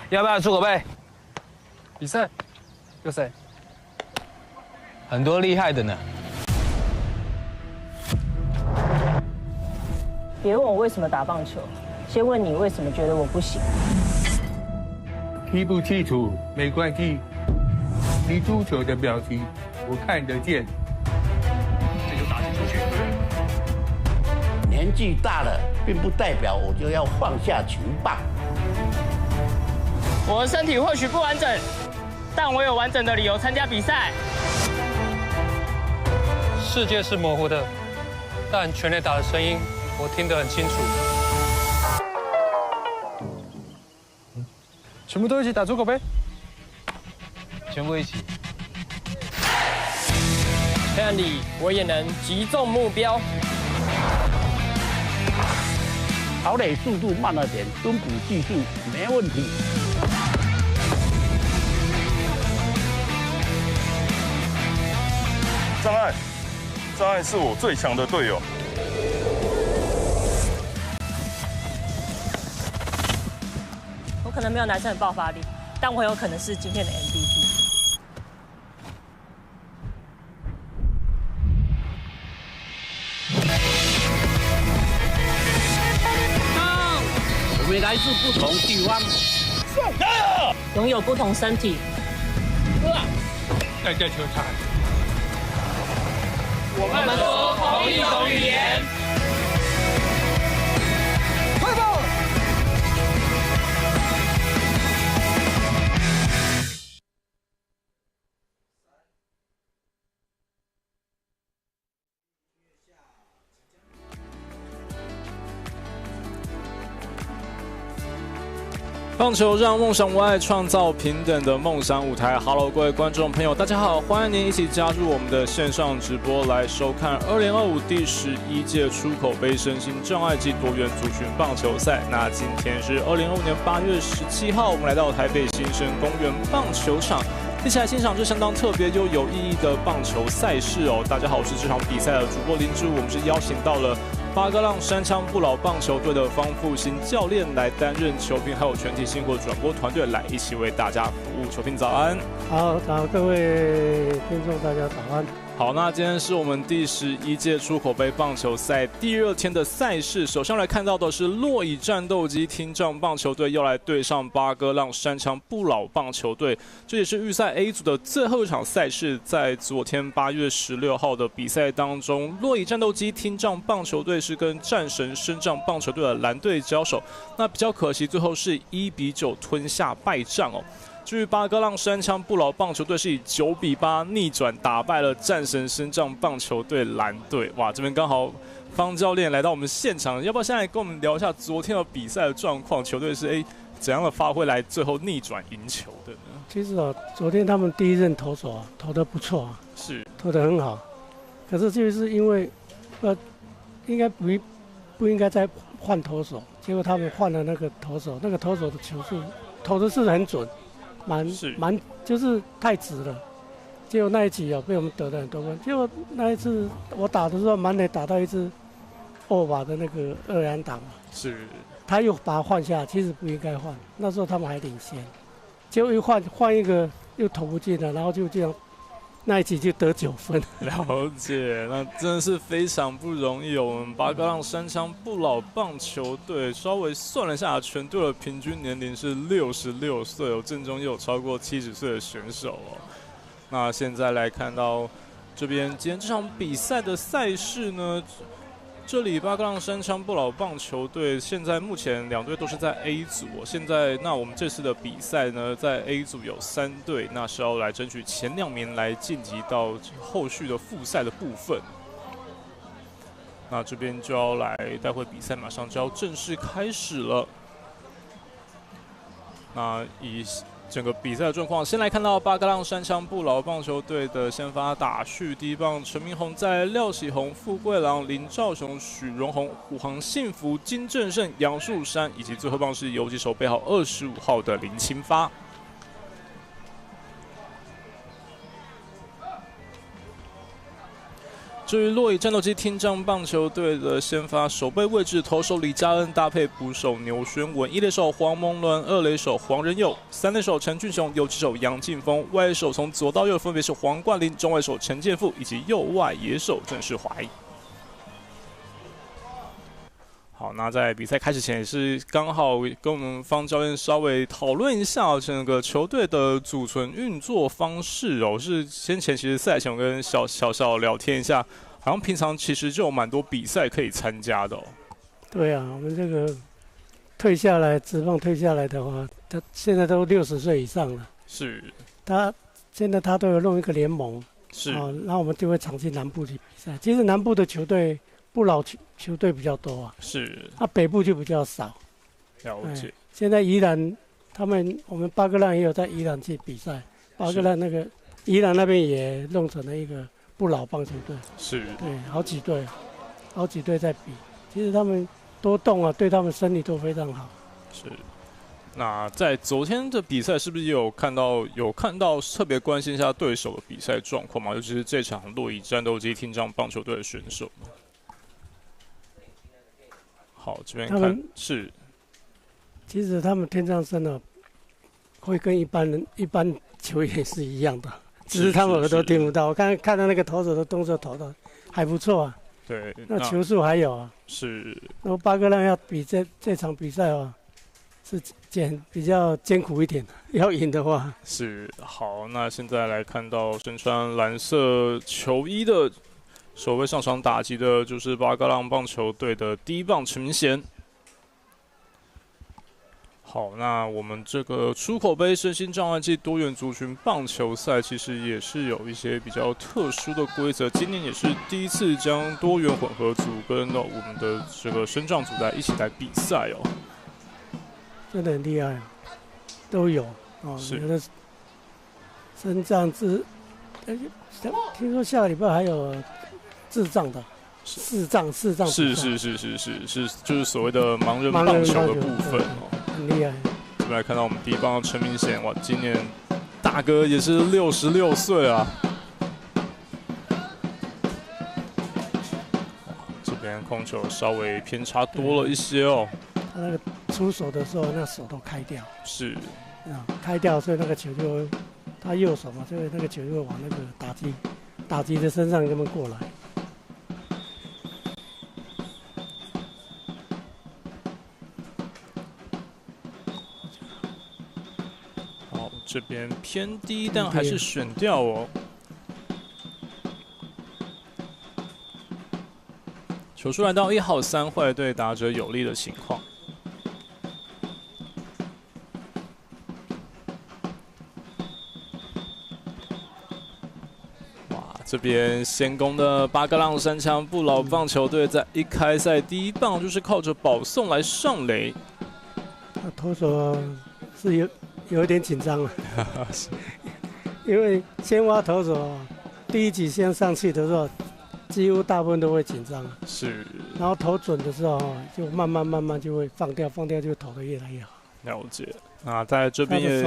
要不要出口杯？比赛有谁？很多厉害的呢。别问我为什么打棒球，先问你为什么觉得我不行。踢不清楚没关系，你足球的表情我看得见。这就打击出去。年纪大了，并不代表我就要放下球棒。我的身体或许不完整，但我有完整的理由参加比赛。世界是模糊的，但全垒打的声音我听得很清楚。全部都一起打出口杯，全部一起。这样里我也能击中目标。跑垒速度慢了点，蹲捕技术没问题。障碍是我最强的队友。我可能没有男生的爆发力，但我有可能是今天的 MVP。我们来自不同地方，拥有不同身体。大家球场。我们说同一种语言。快跑！棒球让梦想无碍，创造平等的梦想舞台。Hello， 各位观众朋友，大家好，欢迎您一起加入我们的线上直播，来收看2025第11届出口杯身心障碍暨多元族群棒球赛。那今天是2025年8月17号，我们来到台北新生公园棒球场，一起来欣赏这相当特别又有意义的棒球赛事哦。大家好，我是这场比赛的主播林志，我们是邀请到了八哥浪山枪不老棒球队的方复兴教练来担任球评，还有全体辛苦转播团队来一起为大家服务。球评早安。好，各位听众大家早安。好，那今天是我们第11届出口杯棒球赛第2天的赛事。首先来看到的是洛乙战斗机听障棒球队要来对上八哥浪山枪不老棒球队，这也是预赛 A 组的最后一场赛事。在昨天8月16号的比赛当中，洛乙战斗机听障棒球队是跟战神身障棒球队的蓝队交手，那比较可惜，最后是1-9吞下败仗哦。至于八哥浪山枪不老棒球队是以9-8逆转打败了战神身障棒球队蓝队。哇，这边刚好方教练来到我们现场，要不要现在跟我们聊一下昨天的比赛的状况？球队是怎样的发挥来最后逆转赢球的呢？其实昨天他们第一任投手投得不错啊，是投得很好，可是就是因为应该不应该再换投手，结果他们换了那个投手，那个投手的球速投的是很准。蛮就是太直了，结果那一局被我们得了很多分。结果那一次我打的时候，满垒打到一支欧巴的那个2垒打嘛，是，他又把他换下，其实不应该换，那时候他们还领先，结果又换一个又投不进了，然后就这样。那一集就得9分，了解，那真的是非常不容易哦。我们八哥浪山枪不老棒球队稍微算了一下，全队的平均年龄是66岁哦，阵中也有超过70岁的选手哦。那现在来看到这边今天这场比赛的赛事呢，这里八哥浪山枪不老棒球队现在目前2队都是在 A 组哦。现在那我们这次的比赛呢，在 A 组有3队，那是要来争取前2名来晋级到后续的复赛的部分。那这边就要来，待会比赛马上就要正式开始了。那以整个比赛的状况，先来看到八哥浪山枪不老棒球队的先发打序，第一棒陈明宏在廖喜宏、傅桂郎、林兆雄、许荣宏、虎航幸福、金正胜、杨树山，以及最后棒是游击手背号25号的林清发。至于洛邑战斗机听障棒球队的先发守备位置，投手李嘉恩搭配捕手牛轩文，一垒手黄蒙伦，二垒手黄仁佑，三垒手陈俊雄，游击手杨劲峰，外野手从左到右分别是黄冠霖、中外手陈建富以及右外野手郑世怀。好，那在比赛开始前也是刚好跟我们方教练稍微讨论一下整个球队的组成运作方式哦。是先前其实赛前我跟小聊天一下，好像平常其实就有蛮多比赛可以参加的哦。对啊，我们这个退下来职棒退下来的话，他现在都60岁以上了。是。他现在他都有弄一个联盟。是。然后我们就会常去南部去比赛。其实南部的球队不老球队比较多啊。是。北部就比较少。了解。现在宜兰我们巴格浪也有在宜兰去比赛，巴格浪那个宜兰那边也弄成了一个不老棒球队。是。对，好几队在比。其实他们多动啊，对他们身体都非常好。是。那在昨天的比赛，是不是有看到特别关心一下对手的比赛状况吗？尤其是这场洛邑战斗机听障棒球队的选手。好，这边看是。其实他们听障生呢，会跟一般球员是一样的，只是他们耳朵听不到。我看到那个投手的动作投的还不错啊。对。那球速还有啊。是。那巴格浪要比这场比赛啊。是比较艰苦一点，要赢的话是。好，那现在来看到身穿蓝色球衣的首位上场打击的，就是巴格浪棒球队的第一棒陈明贤。好，那我们这个出口杯身心障碍暨多元族群棒球赛，其实也是有一些比较特殊的规则。今年也是第一次将多元混合组跟我们的这个身障组在一起来比赛哦。真的很厉害，都有哦。有的身障听说下个礼拜还有智障的，视障。是，就是所谓的盲人棒球的部分哦，很厉害。这边来看到我们第一棒陈明贤，哇，今年大哥也是66岁啊。这边控球稍微偏差多了一些哦。他那个出手的时候，那手都开掉。是。开掉，所以那个球就他右手嘛，所以那个球就会往那个打击的身上这么过来。好，这边偏低，但还是选掉哦。球数来到1号3坏，对打者有利的情况。这边先攻的巴格浪山枪不老棒球队在一开赛第一棒就是靠着保送来上垒。投手是有一点紧张了，因为先发投手第一局先上去的时候，几乎大部分都会紧张。是。然后投准的时候就慢慢就会放掉就投得越来越好。了解。那在这边也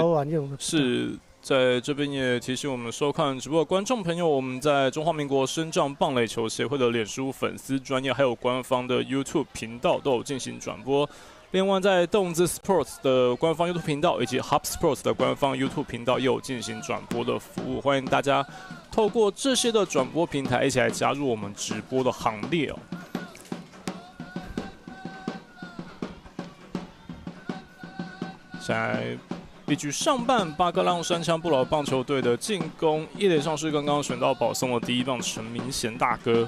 是。在这边也提醒我们收看直播的观众朋友，我们在中华民国身障棒垒球协会的脸书粉丝专页，还有官方的 YouTube 频道都有进行转播。另外，在动滋 Sports 的官方 YouTube 频道以及 Hub Sports 的官方 YouTube 频道也有进行转播的服务，欢迎大家透过这些的转播平台一起来加入我们直播的行列哦。现在一局上半，巴格浪山枪不老棒球队的进攻，一垒上是刚刚选到保送的第一棒陈明贤大哥。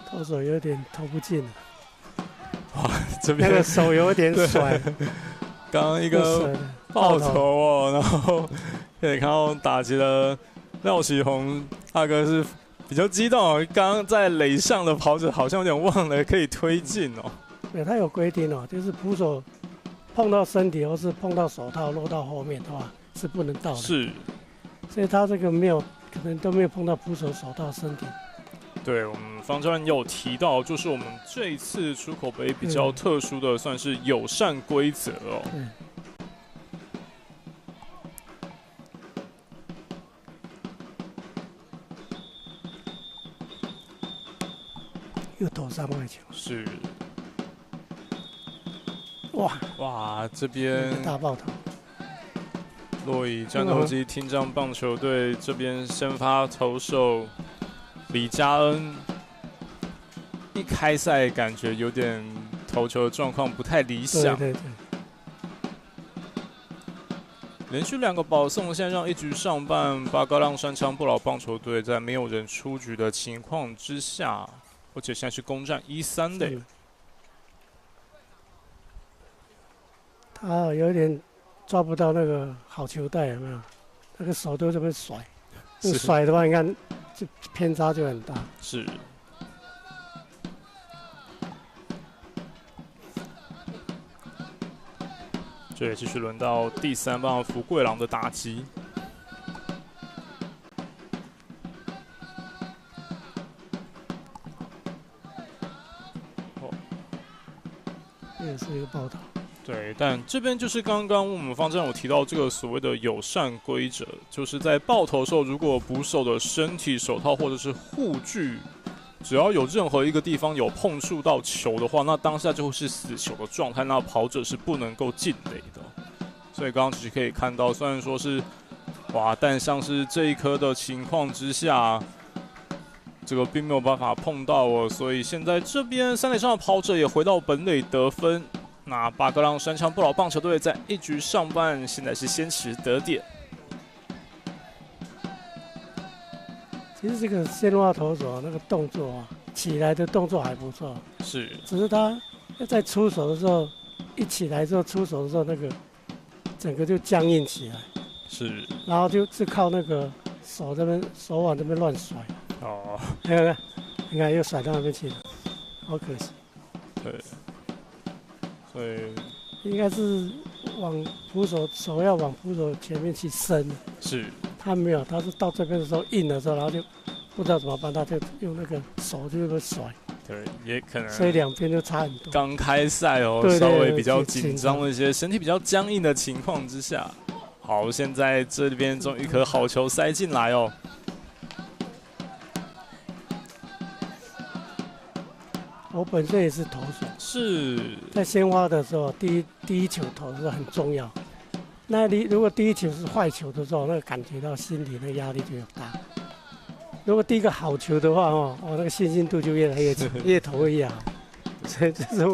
投手有点投不进了，哇，这边那个手有点甩。刚刚一个爆头哦，然后可以看到打击的廖启宏大哥是比较激动哦，刚刚在垒上的跑者好像有点忘了可以推进哦。对，他有规定哦，就是捕手碰到身体或是碰到手套落到后面的话是不能到的。是，所以他这个可能都没有碰到捕手手套身体。对，我们方教练有提到，就是我们这一次出口杯比较特殊的，算是友善规则哦。又投上坏球，是。哇，这边大爆头。洛邑战斗机听障棒球队这边先发投手李佳恩，一开赛感觉有点投球的状况不太理想。对。连续2个保送，现在让一局上半巴哥浪山枪不老棒球队在没有人出局的情况之下，而且现在是攻占1-3的。他有点抓不到那个好球带，有没有？那个手都这么甩，甩的话，你看这偏差就很大。是。这也继续轮到第3棒福贵郎的打击。这也是一个爆头。对，但这边就是刚刚我们方丈有提到这个所谓的友善规则，就是在爆头的时候，如果捕手的身体、手套或者是护具，只要有任何一个地方有碰触到球的话，那当下就会是死球的状态，那跑者是不能够进垒的。所以刚刚其实可以看到，虽然说是但像是这一颗的情况之下，这个并没有办法碰到哦，所以现在这边3垒上的跑者也回到本垒得分。那巴哥浪山枪不老棒球队在1局上半现在是先持得点。其实这个先发投手那个动作啊，起来的动作还不错，是，只是他在出手的时候，一起来之后出手的时候，那个整个就僵硬起来，是，然后就是靠那个手腕这边乱甩。哦，你看又甩到那边去了，好可惜。对。所以应该是往捕手要往捕手前面去伸，是他没有，他是到这边的时候硬的时候，然后就不知道怎么办，他就用那个手就那么甩，对，也可能，所以2边就差很多。刚开赛哦，对稍微比较紧张的一些，身体比较僵硬的情况之下，好，现在这边终于一颗好球塞进来哦。我本身也是投手，是在先发的时候，第一球投的时候很重要。那你如果第一球是坏球的时候，那个感觉到心里那个压力就有大。如果第一个好球的话，那个信心度就越来越强，越投越好。所以这是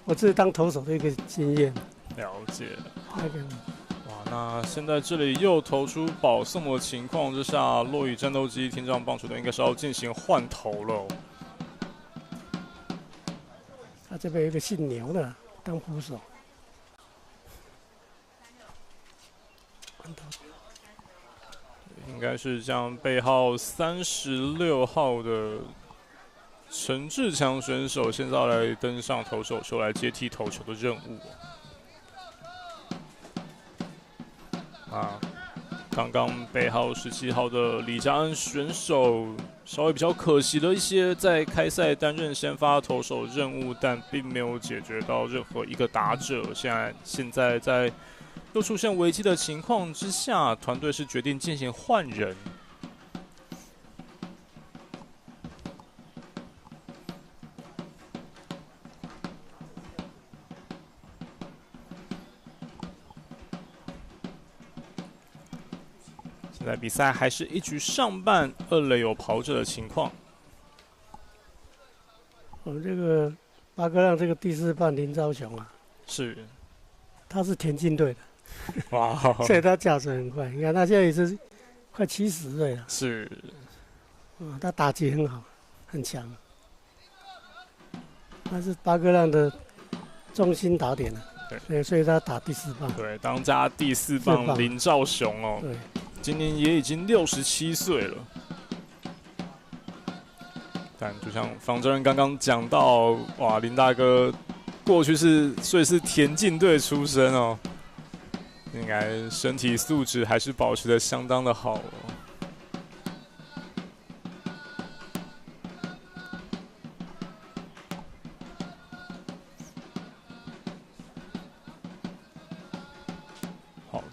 我自己当投手的一个经验。了解。那个。那现在这里又投出保送的情况之下，洛邑战斗机听障棒球队应该是要进行换头了。他这边有一个姓牛的当捕手，应该是像背号36号的陈志强选手，现在来登上投手球来接替投球的任务。刚刚背号17号的李佳恩选手稍微比较可惜的一些，在开赛担任先发投手任务，但并没有解决到任何一个打者。现在在又出现危机的情况之下，团队是决定进行换人。现在比赛还是1局上半，2垒有跑者的情况。我们这个巴哥浪这个第4棒林昭雄啊，是，他是田径队的，哇，所以他脚程很快。你看他现在也是快70岁了，是，他打击很好，很强。他是巴哥浪的中心打点了，对，所以他打第4棒。对，当家第4棒林昭雄哦，对。今年也已经67岁了，但就像方正人刚刚讲到，哇，林大哥过去所以是田径队出身哦，应该身体素质还是保持得相当的好哦。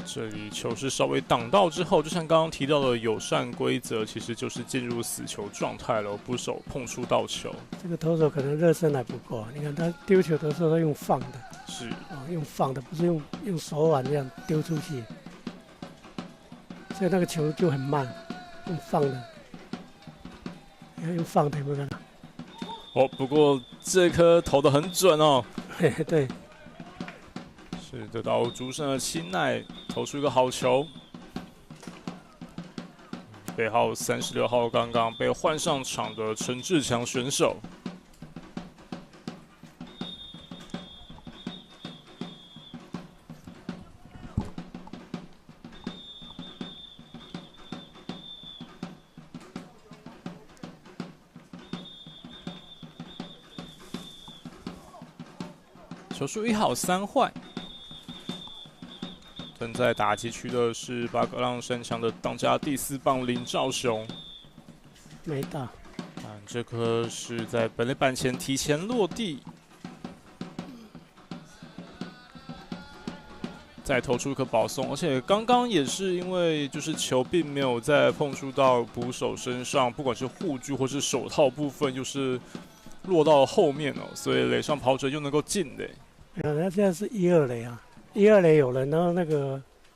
这里球是稍微挡到之后，就像刚刚提到的友善规则，其实就是进入死球状态了，捕手碰触到球。这个投手可能热身还不够，你看他丢球的时候都用放的，是用放的，不是用手腕这样丢出去，所以那个球就很慢，用放的，你看用放的有没有看到？哦，不过这颗投得很准哦。对。是得到主审的青睐，投出一个好球。背号36号刚刚被换上场的陈志强选手。球数1好3坏。正在打击区的是巴格浪山墙的当家第4棒林兆雄，没到。这颗是在本垒板前提前落地，再投出一颗保送，而且刚刚也是因为就是球并没有再碰触到捕手身上，不管是护具或是手套部分，又是落到后面哦，所以垒上跑者又能够进垒。他现在是1、2垒啊，1、2垒有人，然后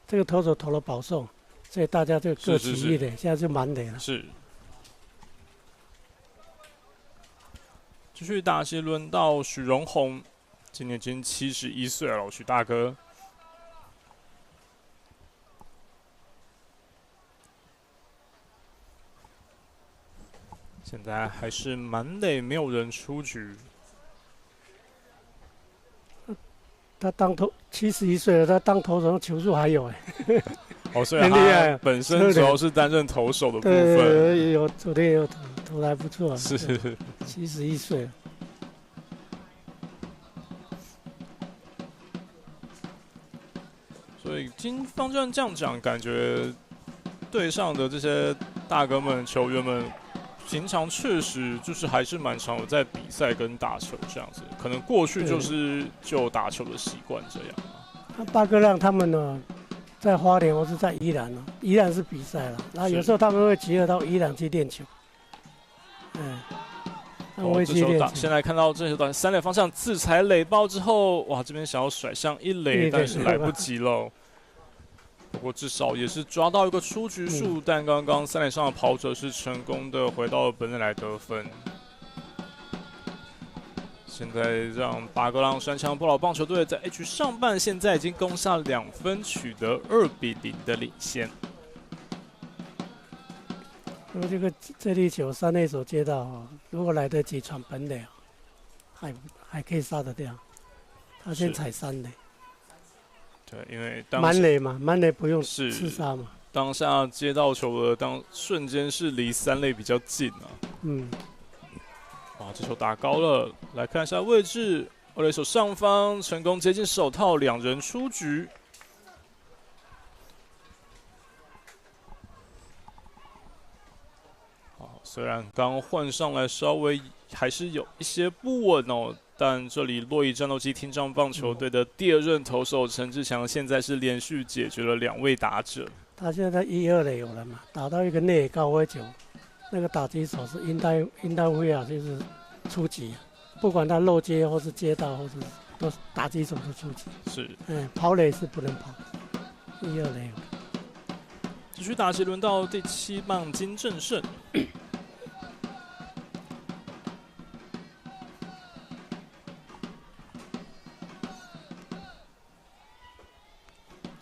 这个投手投了保送，所以大家就各起1垒，现在就满垒了。是。继续打击，轮到许荣宏，今年已经71岁了，许大哥。现在还是满垒，没有人出局。他71岁了，他当投手球速还有哎。哦，所以他本身主要是担任投手的部分。对，有昨天也有投的还不错。是71岁了。所以经方正这样讲，感觉队上的这些大哥们、球员们，平常确实就是还是蛮常有在比赛跟打球这样子。可能过去就打球的习惯这样。那巴哥让他们呢，在花莲或是在宜兰呢，宜兰是比赛了，然后有时候他们会集合到宜兰去练球。这球打，先来看到这球打3垒方向自踩垒包之后，哇，这边想要甩向1垒，但是来不及了。不过至少也是抓到一个出局数，但刚刚3垒上的跑者是成功的回到了本垒来得分。现在让巴格浪山墙不老棒球队在 H 上半现在已经攻下2分，取得2-0的领先。如果这粒球3垒手接到，如果来得及传本垒，还可以杀得掉。他先踩3垒。对，因为满垒嘛，满垒不用刺杀嘛。当下接到球的瞬间是离3垒比较近啊。哇，这球打高了，来看一下位置，二垒手上方成功接近手套，2人出局。虽然刚换上来稍微还是有一些不稳哦，但这里洛邑战斗机听障棒球队的第2任投手陈志强现在是连续解决了2位打者。他现在1、2垒有人嘛，打到一个内野高飞球，那个打击手是应当会啊，就是出击，不管他漏接或是接到或是都打击手是出击。是，跑垒是不能跑，1、2垒。继续打击，轮到第7棒金正胜。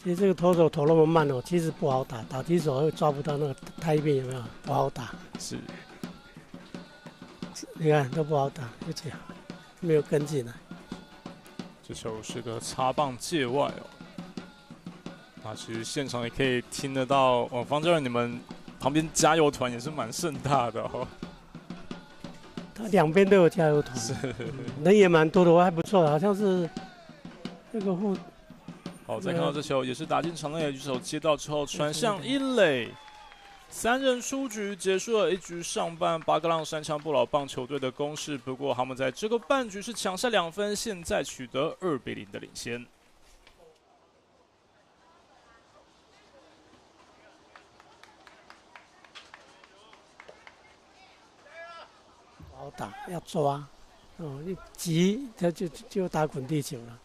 其实这个投手投那么慢哦，其实不好打，打击手会抓不到那个胎面，有没有？不好打。是。你看都不好打，就这样，没有跟进来。这球是个插棒界外哦。那其实现场也可以听得到哦，方教练你们旁边加油团也是蛮盛大的哦。他2边都有加油团，人也蛮多的，还不错，好像是那个好，再看到这球也是打进场内，举手接到之后传向1垒，3人出局，结束了1局上半巴格浪山墙不老棒球队的攻势。不过他们在这个半局是抢下2分，现在取得2-0的领先。好打，要抓，一急他就打滚地球了。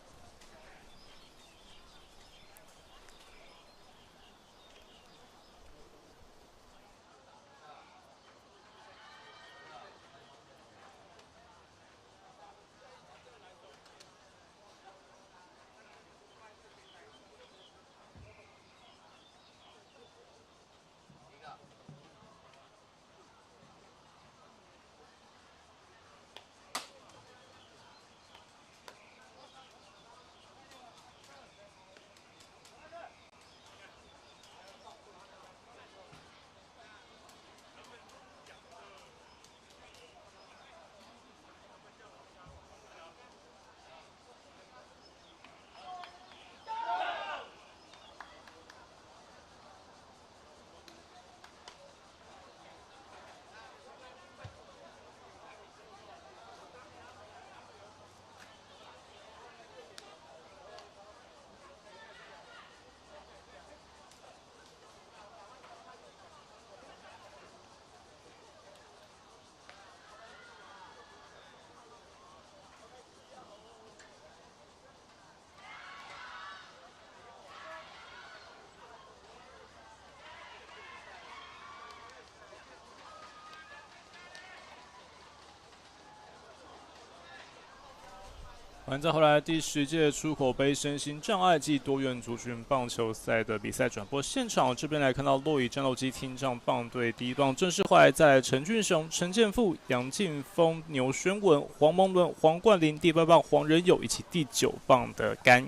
完再回来第10届出口杯身心障碍暨多元族群棒球赛的比赛转播现场，这边来看到洛邑战斗机听障棒队第一棒正式回来，在陈俊雄、陈建富、杨劲峰、牛宣文、黄蒙伦、黄冠霖，第8棒黄仁友以及第9棒的甘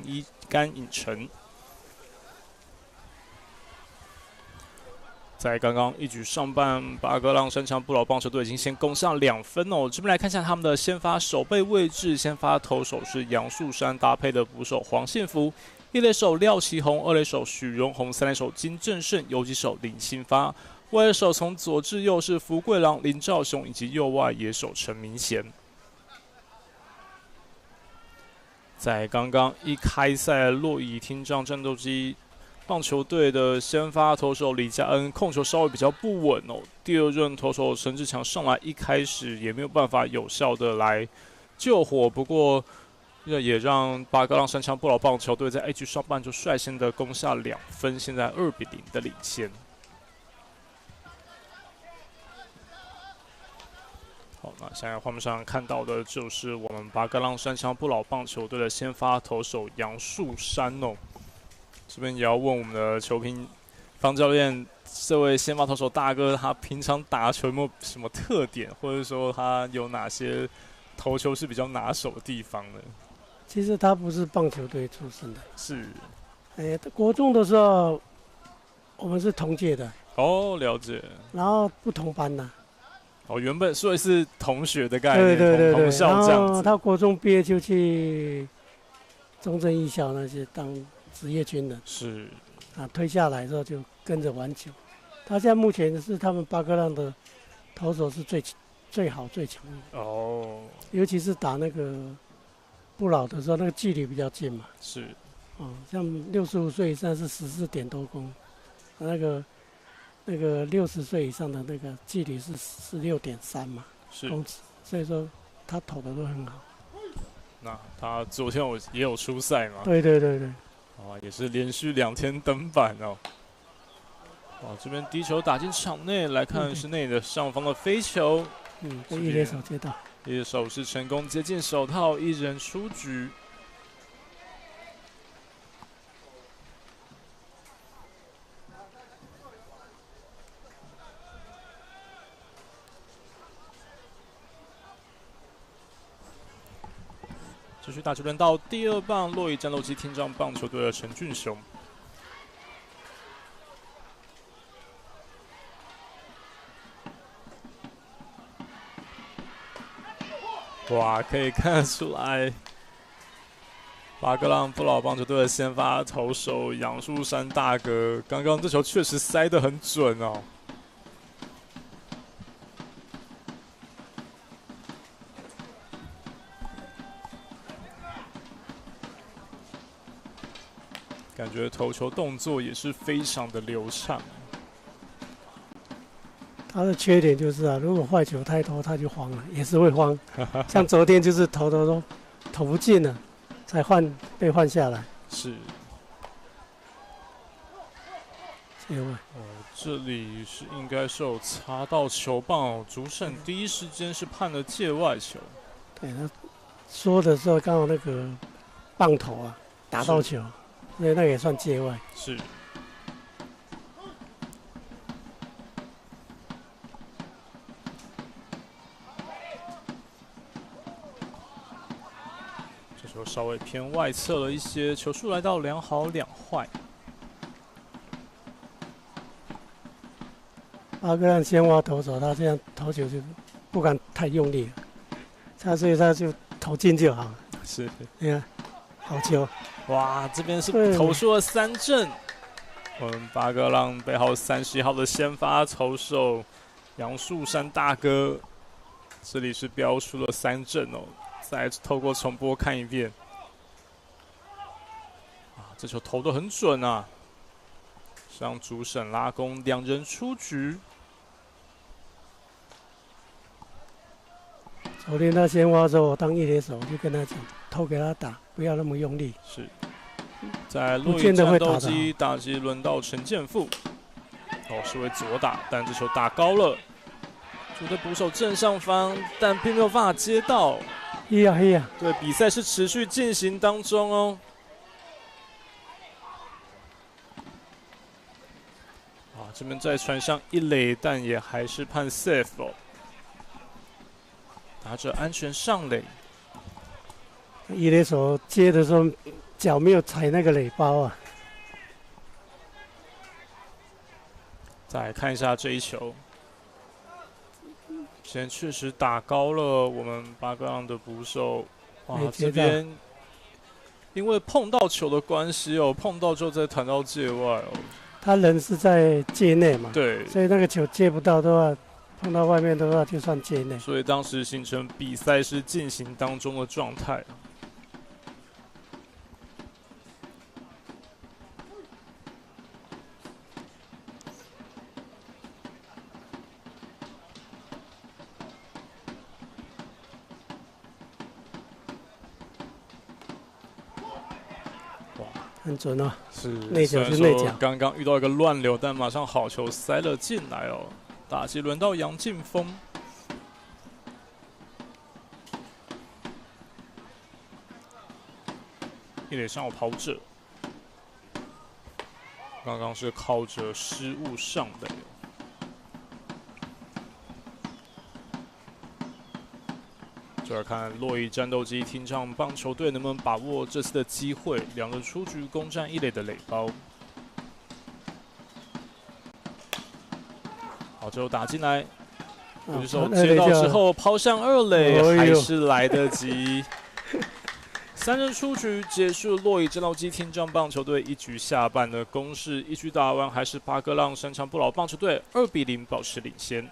颖成。在刚刚一局上半，巴哥浪山强不老棒球队已经先攻上2分哦。这边来看一下他们的先发守备位置，先发投手是杨树山搭配的捕手黄信福，一垒手廖其宏，二垒手许荣宏，三垒手金正胜，游击手林新发，外野手从左至右是福贵郎、林兆雄以及右外野手陈明贤。在刚刚一开赛，洛邑听障战斗机棒球队的先发投手李家恩控球稍微比较不稳哦。第2任投手陈志强上来一开始也没有办法有效的来救火，不过也让巴哥浪山枪不老棒球队在 A 局上半就率先的攻下2分，现在2-0的领先。好，那现在画面上看到的就是我们巴哥浪山枪不老棒球队的先发投手杨树山哦。这边也要问我们的球评方教练，这位先发投手大哥，他平常打球有没有什么特点，或者说他有哪些投球是比较拿手的地方呢？其实他不是棒球队出身的，是，国中的时候我们是同届的。哦，了解。然后不同班呐。哦，原本所以是同学的概念，对，同校这样子。然后他国中毕业就去中正艺校那些当职业军人，是啊，退下来之后就跟着玩球。他现在目前是他们巴哥浪的投手是最好最强的哦，尤其是打那个不老的时候，那个距离比较近嘛。是，像65岁以上是14点多公，那个60岁以上的那个距离是16.3嘛，公尺，所以说他投的都很好。那他昨天也有出赛嘛？对。也是连续2天登板哦。哇，这边低球打进场内，来看是内的上方的飞球。被一垒手接到。一垒手是成功接近手套，1人出局。继续打球轮到第2棒，洛邑战斗机听障棒球队的陈俊雄。哇，可以看得出来，巴哥浪不老棒球队的先发投手杨树山大哥，刚刚这球确实塞得很准哦。感觉投球动作也是非常的流畅。他的缺点就是啊，如果坏球太多，他就慌了，也是会慌。像昨天就是投都投不进了，才被换下来。是。界外。这里是应该是有擦到球棒哦，主审第一时间是判了界外球。对，他说的时候刚好那个棒头啊打到球，所以那也算界外。是。这球稍微偏外侧了一些，球数来到2好2坏。巴哥让先挖投手，他这样投球就不敢太用力了，所以他就投进就好了。是，你看，好球！哇，这边是投出了3振。我们巴哥让背号31号的先发投手杨树山大哥，这里是标出了3振哦。再透过重播看一遍，这球投得很准啊！让主审拉弓，2人出局。昨天他先挖的时候，我当一垒手，我就跟他讲，投给他打，不要那么用力。是。在洛伊战斗机打击轮到陈建富，是为左打，但这球打高了，球队捕手正上方，但并没有办法接到。对，比赛是持续进行当中哦。这边再传上一垒，但也还是判 safe 哦。打者安全上垒。一垒手接的时候脚没有踩那个垒包啊。再来看一下这一球，现在确实打高了我们巴哥浪的捕手。哇，这边因为碰到球的关系哦，碰到之后再弹到界外哦。他人是在界内嘛，对，所以那个球接不到的话，碰到外面的话就算界内。所以当时形成比赛是进行当中的状态。很准哦，是内角是内角。刚刚遇到一个乱流，但马上好球塞了进来哦。打击轮到杨劲峰，一垒上有跑者，刚刚是靠着失误上垒。就来看洛伊战斗机听障棒球队能不能把握这次的机会，2人出局攻占一垒的垒包。好，最后打进来，捕手接到之后抛向2垒，还是来得及。3人出局，结束洛伊战斗机听障棒球队1局下半的攻势。1局打完，还是巴哥浪山长不老棒球队2比0保持领先。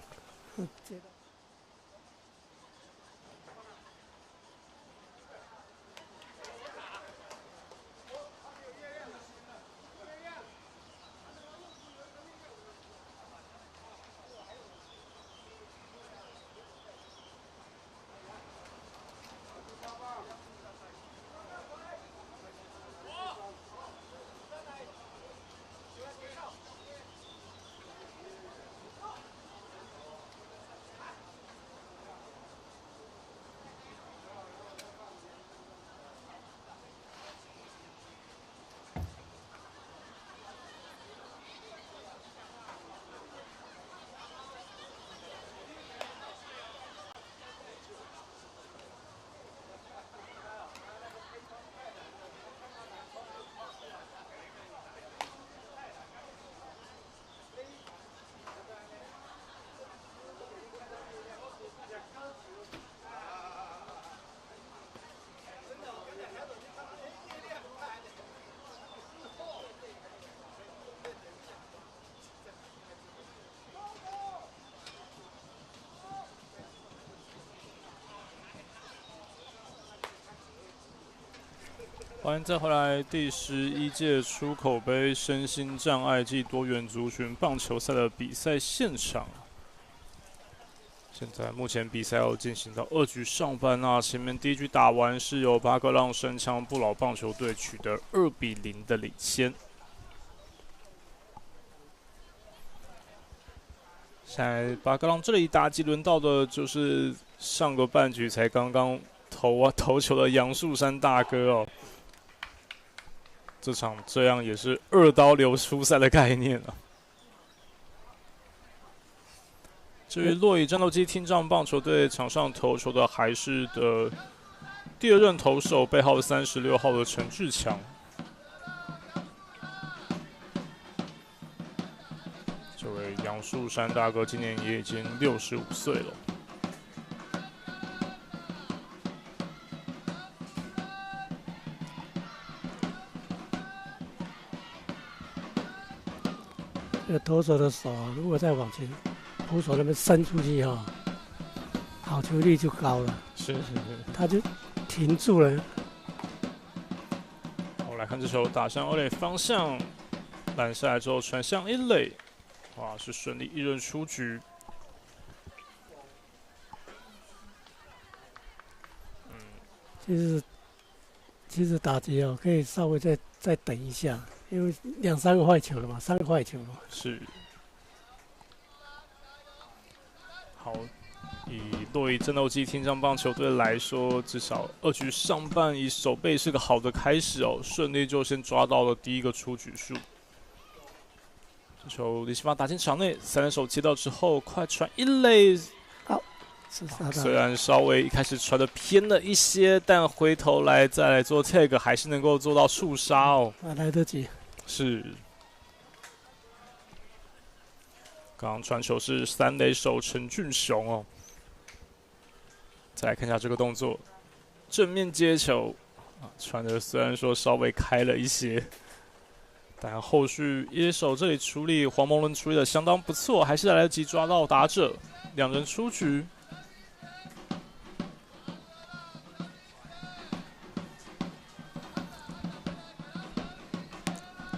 欢迎再回来第11届出口杯身心障碍暨多元族群棒球赛的比赛现场。现在目前比赛要进行到2局上半啊，前面第1局打完是由巴格浪山枪不老棒球队取得2-0的领先。现在巴格浪这里打击轮到的就是上个半局才刚刚投球的杨树山大哥哦。这场这样也是2刀流出赛的概念啊。至于洛邑战斗机听障棒球队场上投球的还是的第2任投手，背号36号的陈志强。这位杨树山大哥今年也已经65岁了。这个投手的手啊，如果再往前捕手那边伸出去哈，好球率就高了。是，他就停住了。我来看这球打向2垒方向，拦下来之后传向1垒，哇，是顺利1人出局。其实打击哦，可以稍微再等一下，因为2、3个坏球了嘛，3个坏球了嘛。是。好，以洛邑战斗机听障棒球队来说，至少2局上半以守备是个好的开始哦，顺利就先抓到了第1个出局数。这球李希发打进场内，3人手接到之后，快传1垒。虽然稍微一开始传的偏了一些，但回头来再来做 tag， 还是能够做到触杀哦。来得及。是。刚刚传球是3垒手陈俊雄哦。再来看一下这个动作，正面接球传的虽然说稍微开了一些，但后续野手这里处理黄蒙伦处理的相当不错，还是来得及抓到打者，2人出局。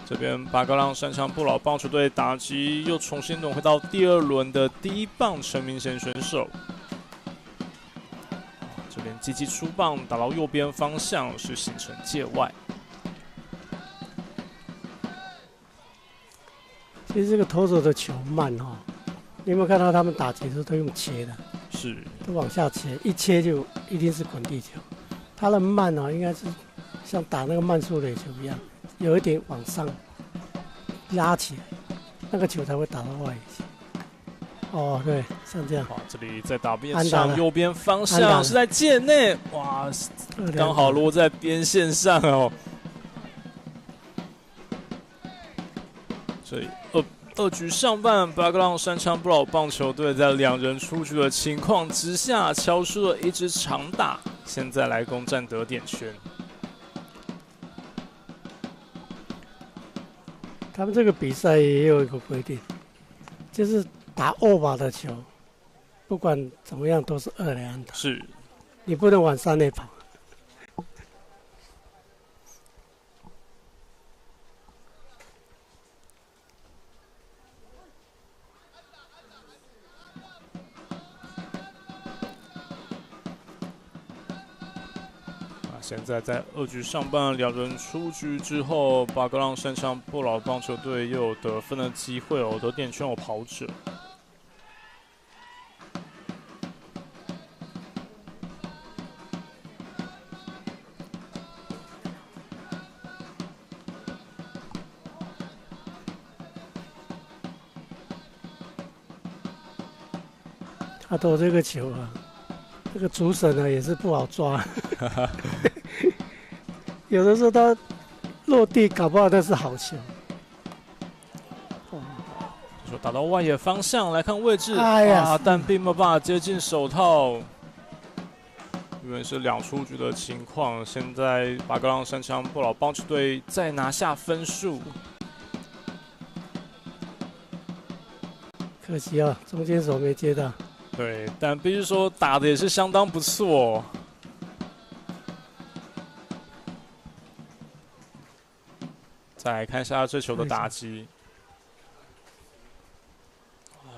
这边巴格浪山枪不老棒球队打击又重新轮回到第2轮的第1棒陈明贤选手。这边积极出棒打到右边方向，是形成界外。其实这个投手的球慢哈，你有没有看到他们打击的时候都用切的？是，都往下切，一切就一定是滚地球。他的慢哦，应该是像打那个慢速垒球一样，有一点往上拉起来，那个球才会打到外野去。哦，对，像这样。哇，这里在打边上右边方向是在界内，哇，刚好落在边线上哦。所以2局上半，巴格浪山枪不老棒球队在2人出局的情况之下，敲出了1支长打，现在来攻占得点圈。他们这个比赛也有一个规定，就是打over的球，不管怎么样都是2垒安打。是，你不能往3垒跑。现在在2局上半2人出局之后，巴格浪山枪不老棒球队又有得分的机会哦，得点圈有跑者。他投这个球啊，这个主审呢也是不好抓。有的时候他落地搞不好那是好球。说打到外野方向来看位置，哎呀，但并没有办法接近手套，因为是2出局的情况。现在巴格浪山枪不老棒球队再拿下分数，可惜啊，中间手没接到。对，但必须说打的也是相当不错。再来看一下这球的打击，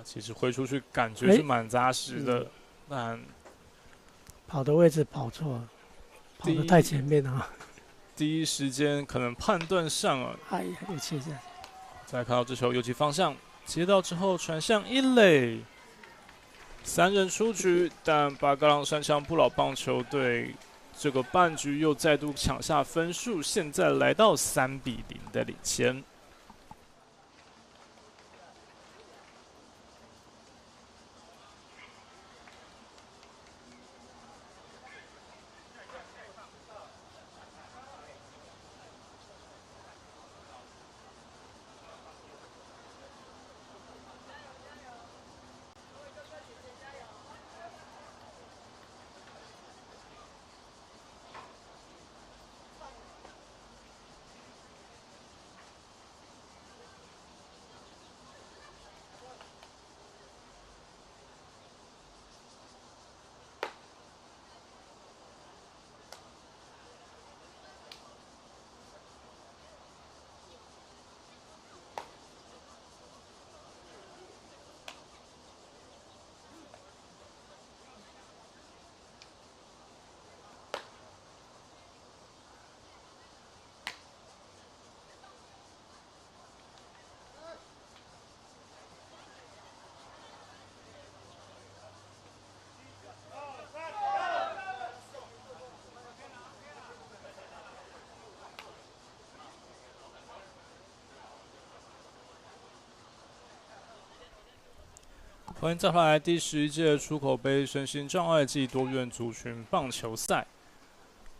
其实挥出去感觉是蛮扎实的，但跑的位置跑错了，跑得太前面了。第一时间可能判断上了，哎呀，又切下去。再看到这球游击方向，接到之后传向一垒，3人出局，但巴格朗山枪不老棒球队这个半局又再度抢下分数，现在来到3-0的领先。欢迎再回来第11届出口杯身心障碍暨多元族群棒球赛。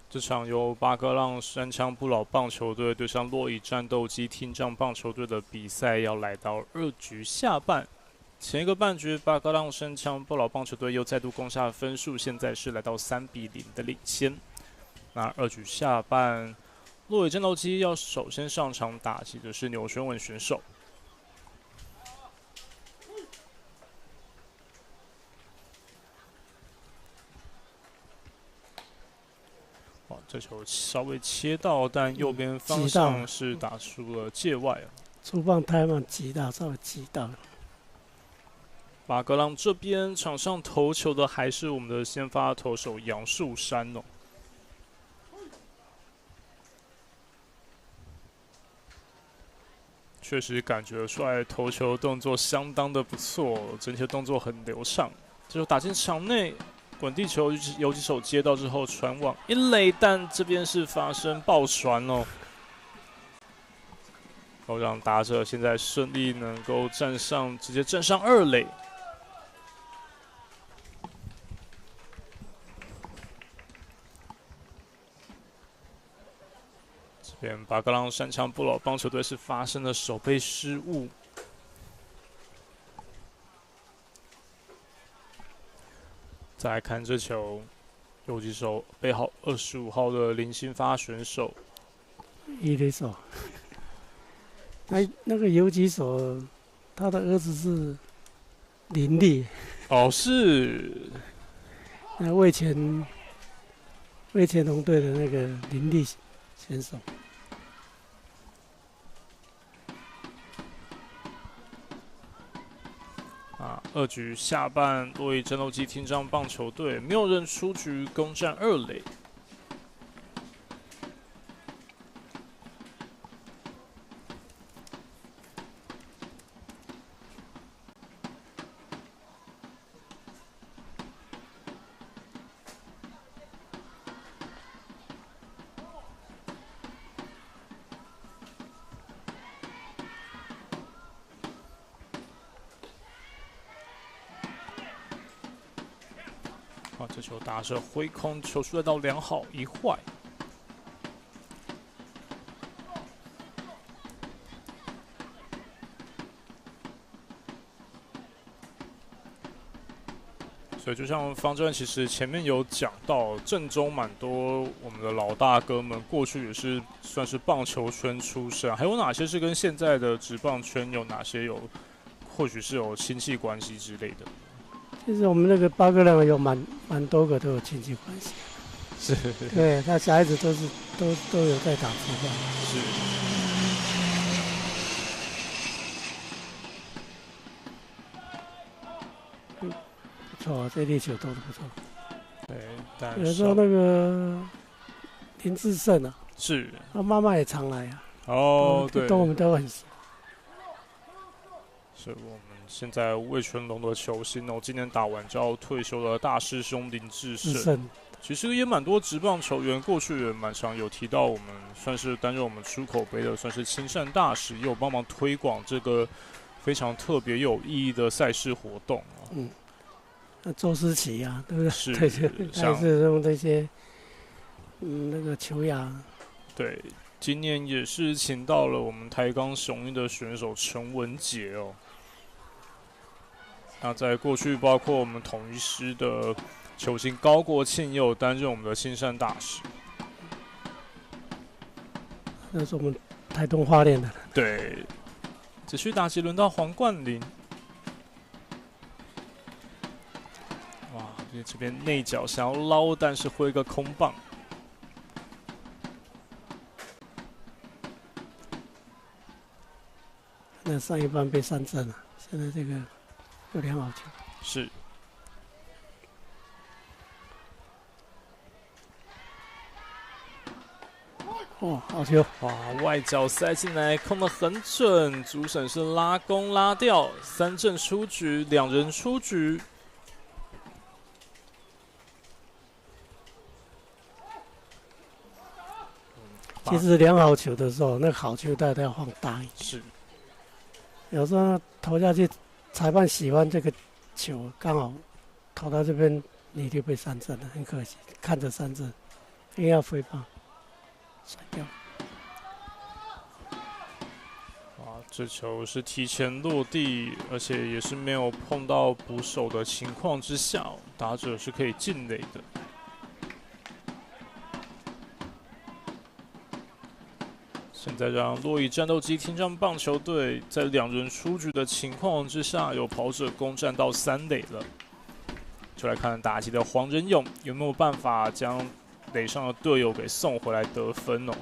这场由巴格朗山枪不老棒球队对上洛伊战斗机听障棒球队的比赛要来到2局下半。前一个半局，巴格朗山枪不老棒球队又再度攻下分数，现在是来到3-0的领先。那2局下半，洛伊战斗机要首先上场打击的是钮轩文选手。这球稍微切到，但右边方向是打出了界外啊。出棒太慢，击到，稍微击到了。巴格朗这边场上投球的还是我们的先发投手杨树山哦。确实感觉出来投球动作相当的不错，整体的动作很流畅。这球打进场内。滚地球游击手接到之后传往一垒，但这边是发生爆传哦，然后让打者现在顺利能够直接站上2垒。这边巴格朗山枪不老棒球队是发生了守备失误。再来看这球，游击手背号25号的林新发选手，一垒手。那个游击手，他的儿子是林立。哦，是。那味全龙队的那个林立选手。2局下半，洛伊战斗机听障棒球队没有人出局，攻占2垒。这球打者挥空，球速来到2好1坏。所以就像方正其实前面有讲到，正中蛮多我们的老大哥们过去也是算是棒球圈出身，还有哪些是跟现在的职棒圈有哪些或许是有亲戚关系之类的。其实我们那个巴格朗有蛮多个都有亲戚关系，是，对他小孩子都有在打职棒，是。错啊，这粒球投的不错。对，但有时候那个林志胜啊，是他妈妈也常来啊。哦，对，跟我们都很熟。是我们现在味全龙的球星哦，今年打完就要退休的大师兄林志胜。其实也蛮多职棒球员过去也蛮常有提到，我们算是担任我们出口杯的算是亲善大使，也有帮忙推广这个非常特别有意义的赛事活动哦。嗯，那周思齐啊，对不对？是，对，还是用这些那个球雅。对，今年也是请到了我们台钢雄鹰的选手陈文杰哦。那在过去，包括我们统一师的球星高国庆也有担任我们的亲善大使。那是我们台东花莲的。对，只需打击轮到黄冠霖。哇，这边内角想要捞，但是挥个空棒。那上一棒被三振了，现在这个有良好球。是。哦，好球！哇，外角塞进来，控得很准。主审是拉弓拉掉，3振出局，2人出局。其实量好球的时候，那个好球带都要放大一点。是。有时候投下去，裁判喜欢这个球，刚好投到这边，你就被三振了，很可惜。看着三振，硬要挥棒，甩掉。哇，这球是提前落地，而且也是没有碰到捕手的情况之下，打者是可以进垒的。现在让洛邑战斗机听障棒球队在2人出局的情况之下，有跑者攻占到3垒了。就来看打击的黄仁勇有没有办法将垒上的队友给送回来得分哦。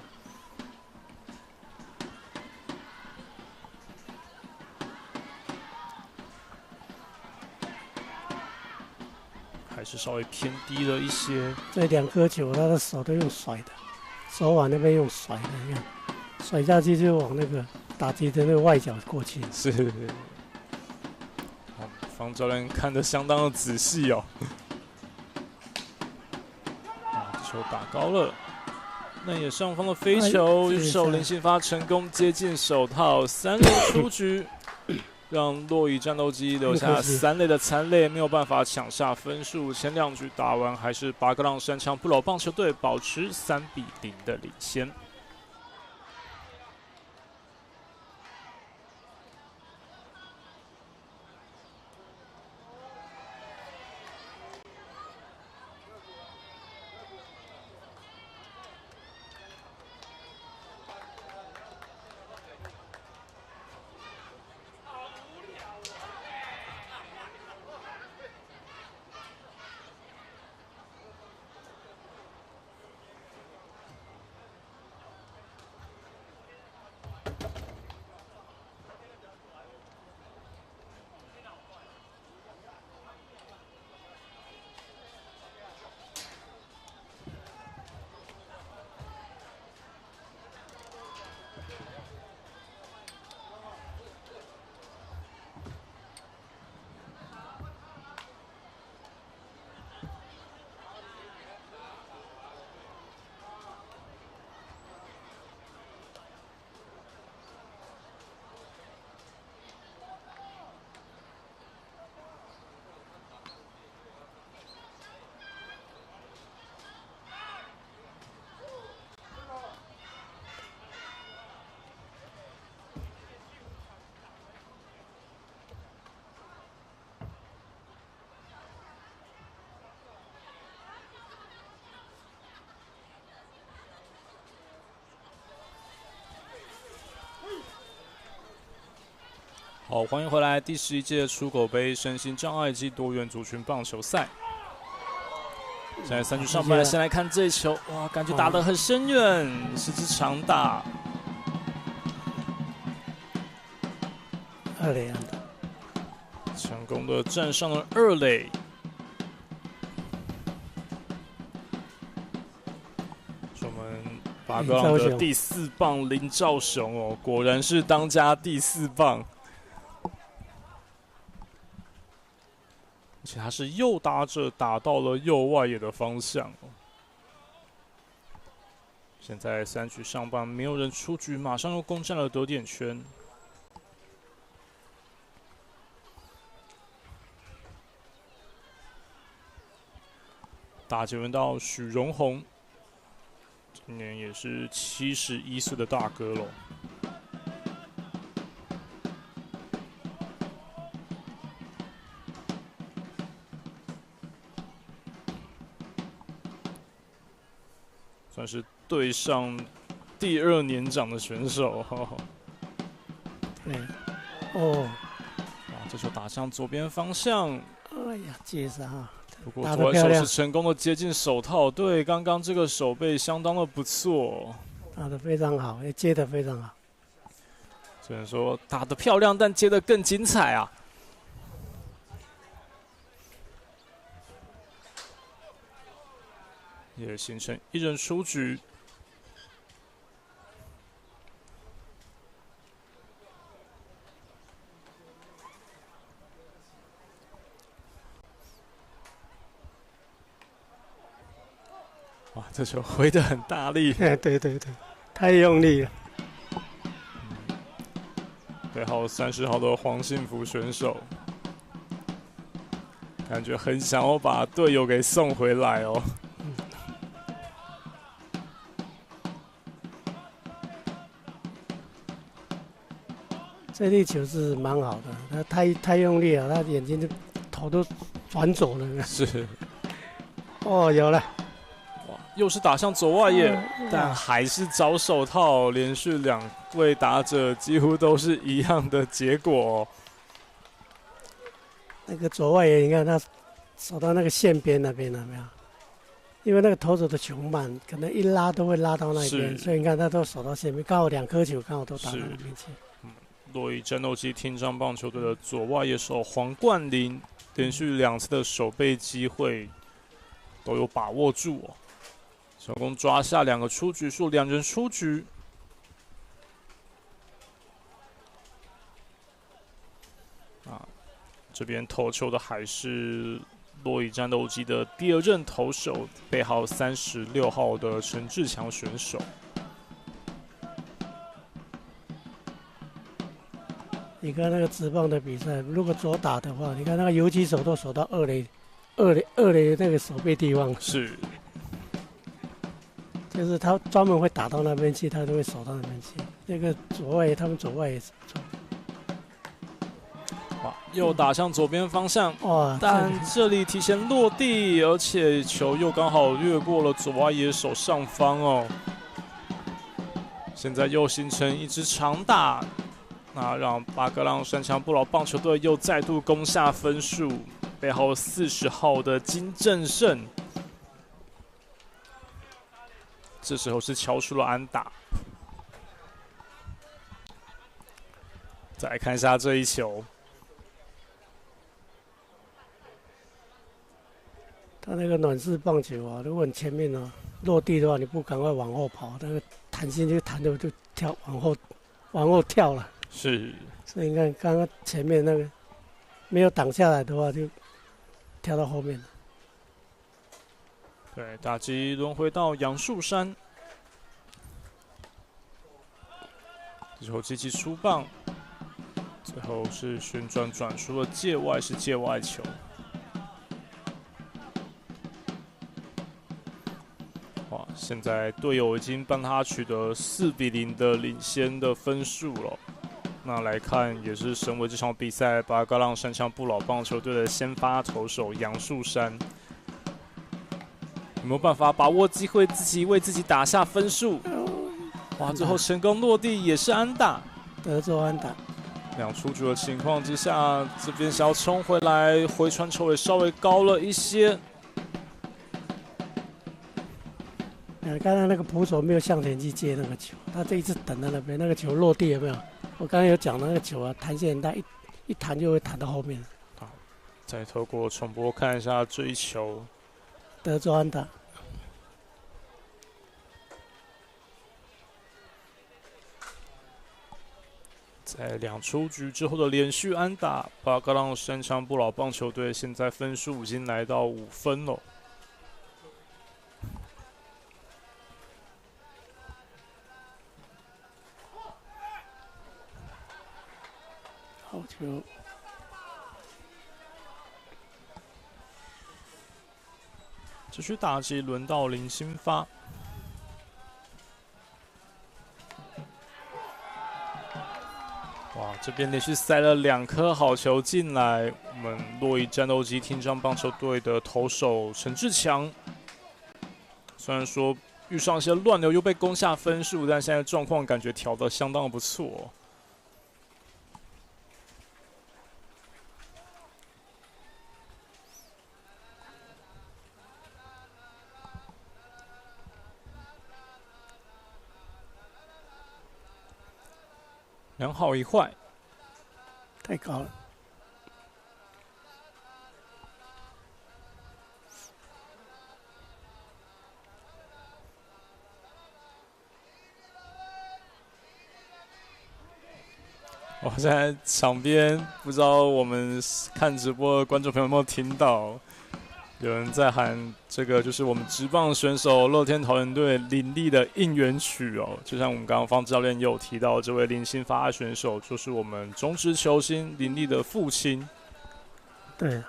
还是稍微偏低了一些。这2颗球，他的手都用甩的，手腕那边用甩的，你看。甩下去就往那个打击的那个外角过去。是，方教练看得相当的仔细哦。球打高了，那也上方的飞球，手林信发成功接近手套，3垒出局，让洛邑战斗机留下3垒的残垒，没有办法抢下分数。前2局打完，还是巴格浪山枪不老棒球队保持3-0的领先。好，欢迎回来第11届出口杯身心障碍及多元族群棒球赛。现在3局上半，先来看这一球，哇，感觉打得很深远，是支长打。2垒安打，成功的站上了2垒。巴哥朗的第4棒林兆雄哦，果然是当家第4棒，而且他是右打者打到了右外野的方向哦。现在3局上半没有人出局，马上又攻占了得点圈。打击轮到许荣宏，今年也是71岁的大哥了。算是队上第2年长的选手。对，哦，哇，这球打向左边方向，哎呀，接杀啊！不过左外手是成功的接近手套，对，刚刚这个手背相当的不错，打得非常好，也接得非常好。只能说打得漂亮，但接得更精彩啊！也形成1人出局。哇，这球挥得很大力。对对对，太用力了。背号30号的黄信福选手，感觉很想要把队友给送回来哦。这粒球是蛮好的，他太用力了，他眼睛就头都转走了。是。哦，有了。哇，又是打向左外野，但还是找手套，连续2位打者几乎都是一样的结果哦。那个左外野，你看他守到那个线边那边了没有？因为那个投手的球慢，可能一拉都会拉到那边，所以你看他都守到线边，刚好2颗球刚好都打到那边去。洛邑战斗机听障棒球队的左外野手黄冠霖，连续2次的守备机会都有把握住哦，成功抓下2个出局数，2人出局。这边投球的还是洛邑战斗机的第2任投手，背号36号的陈志强选手。你看那个职棒的比赛，如果左打的话，你看那个游击手都守到二垒那个守备地方，是，就是他专门会打到那边去，他都会守到那边去。那个左外，他们左外也是不错。哇，又打向左边方向，哇！但这里提前落地，而且球又刚好越过了左外野手上方哦。现在又形成一支长打。那让巴哥朗山强不老棒球队又再度攻下分数，背号40号的金正胜，这时候是敲出了安打。再来看一下这一球，他那个暖式棒球啊，如果你前面呢落地的话，你不赶快往后跑，那个弹性就弹的就跳往后跳了。是，所以你看刚刚前面那个没有挡下来的话，就跳到后面了。对，打击轮回到杨树山，这球积极出棒，最后是旋转转出了界外，是界外球。哇，现在队友已经帮他取得4-0的领先的分数了。那来看，也是身为这场比赛巴哥朗山强不老棒球队的先发投手杨树山，有没有办法把握机会，为自己打下分数？哇，最后成功落地，也是安打，德州安打。2出局的情况之下，这边想要冲回来，回传球也稍微高了一些。刚刚那个捕手没有向前去接那个球，他这一次等在那边，那个球落地有没有？我刚刚有讲那个球啊，弹性很大，一弹就会弹到后面。好，再透过重播看一下这一球，德州安打。在2出局之后的连续安打，巴哥浪山枪不老棒球队现在分数已经来到5分了。好球！持续打击轮到林新发。哇，这边连续塞了2颗好球进来。我们洛邑战斗机听障棒球队的投手陈志强，虽然说遇上一些乱流又被攻下分数，但现在状况感觉调得相当不错哦。2好1坏，太高了。我现在场边不知道我们看直播的观众朋友有没有听到，有人在喊这个就是我们职棒选手乐天桃园队林立的应援曲哦，就像我们刚刚方教练也有提到，这位林新发选手就是我们中职球星林立的父亲。对啊，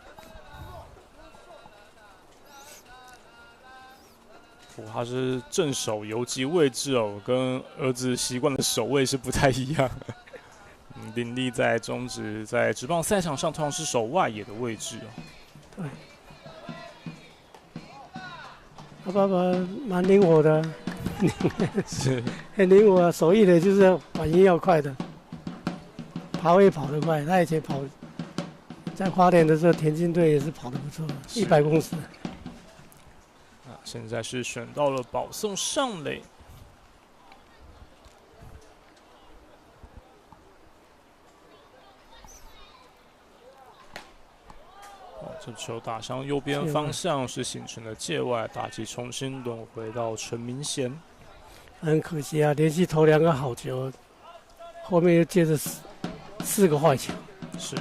他是正手游击位置哦，跟儿子习惯的守卫是不太一样。林立在中职在职棒赛场上通常是守外野的位置哦。对。他爸爸蛮灵活的，是很灵活，手艺的就是反应要快的，爬位跑得快。他以前跑在花莲的时候，田径队也是跑得不错，100公尺。现在是选到了保送上垒。这球打向右边方向，是形成了界外，打击重新轮回到陈明贤。很可惜啊，连续投2个好球，后面又接着4个坏球。是。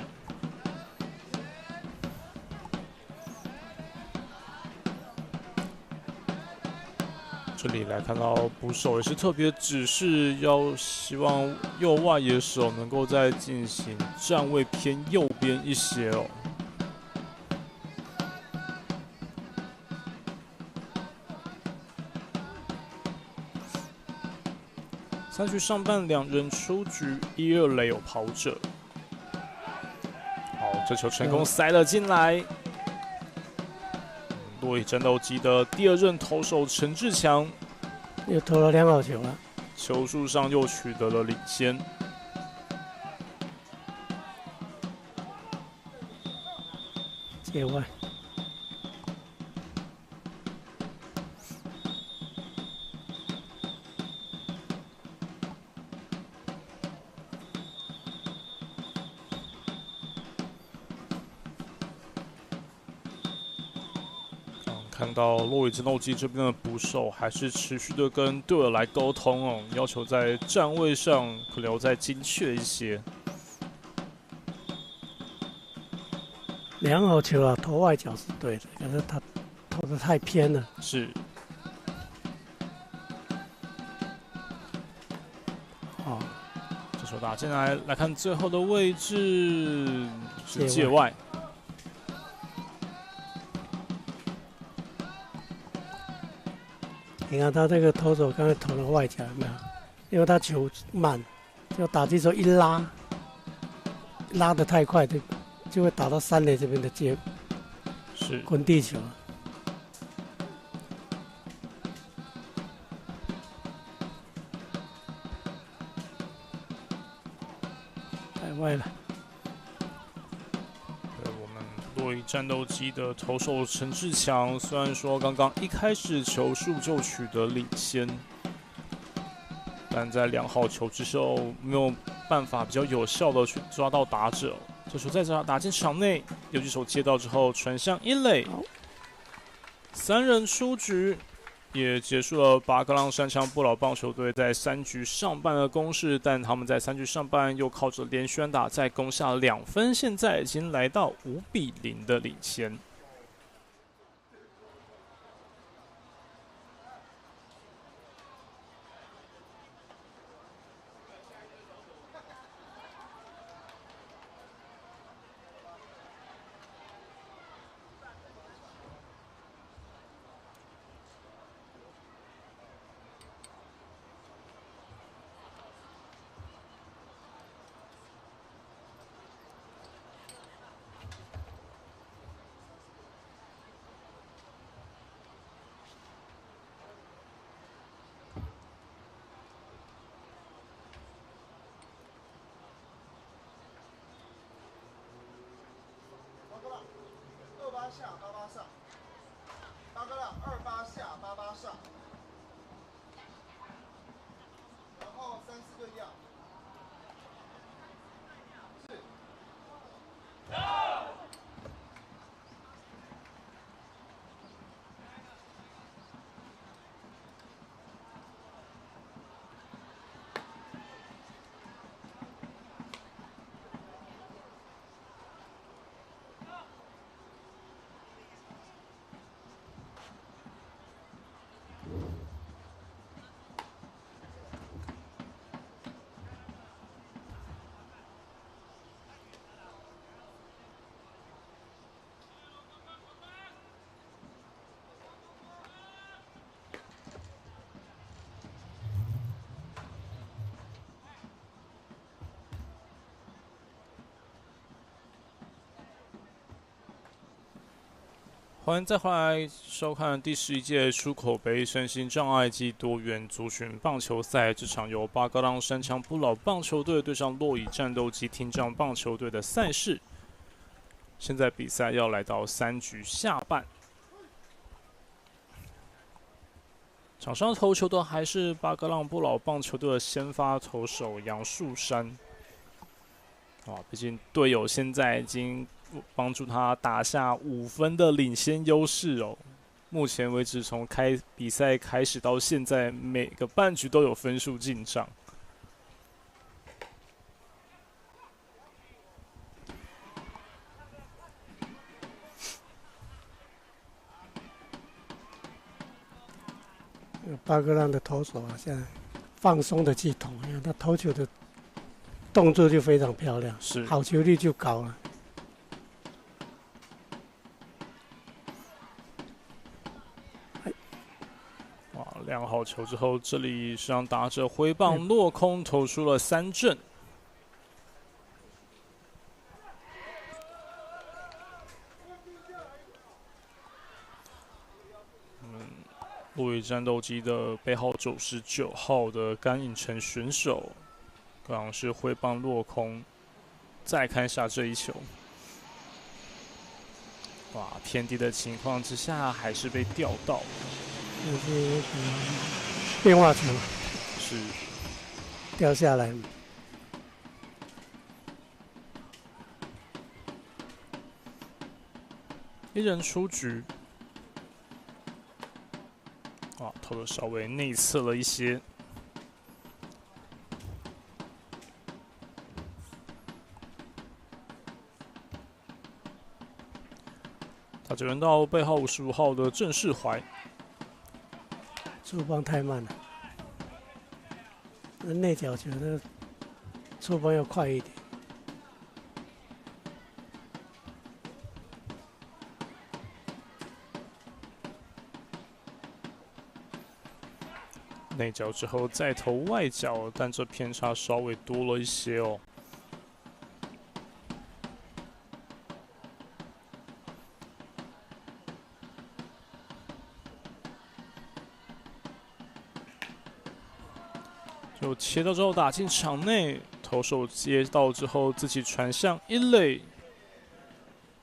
这里来看到捕手也是特别指示，要希望右外野手能够再进行站位偏右边一些哦。3局上半2人出局，1、2垒有跑者。好，这球成功塞了进来。洛邑战斗机的第2任投手陈志强又投了2好球了，球数上又取得了领先。界外。看到洛邑战斗机这边的捕手还是持续的跟队友来沟通哦，要求在站位上可能要再精确一些。2好球啊，投外角是对的，可是他投的太偏了。是。哦，这球打进来，来看最后的位置是界外。你看他这个投手刚才投了外角，有没有？因为他球慢，就打击时候一拉得太快，就会打到3垒这边的界，是滚地球。太外了。洛邑战斗机的投手陈志强，虽然说刚刚一开始球数就取得领先，但在2好球之后没有办法比较有效的去抓到打者。这球在打进场内，游击手接到之后传向1垒，3人出局。也结束了巴格浪山枪不老棒球队在3局上半的攻势，但他们在3局上半又靠着连续安打再攻下2分，现在已经来到5-0的领先。下88上，巴格朗28下88上，然后3、4个一样。是。欢迎再回来收看第11届出口杯身心障碍及多元族群棒球赛。这场由巴格浪山枪不老棒球队对上洛伊战斗机听障棒球队的赛事，现在比赛要来到3局下半。场上投球的还是巴格浪不老棒球队的先发投手杨树山。毕竟队友现在已经帮助他打下5分的领先优势哦。目前为止，从比赛开始到现在，每个半局都有分数进账。巴格浪的投手啊，现在放松的去投，因为他投球的动作就非常漂亮，是好球率就高了。亮好球之后，这里是让打者挥棒落空，投出了3振。洛伊战斗机的背号99号的甘颖成选手，刚刚是挥棒落空。再看下这一球，偏低的情况之下，还是被吊到。就是变化球，是掉下来。1人出局，投的稍微内侧了一些。打球员到背号55号的郑世怀。触棒太慢了，那内角球的触棒要快一点。内角之后再投外角，但这偏差稍微多了一些哦。就切到之后打进场内，投手接到之后自己传向1垒，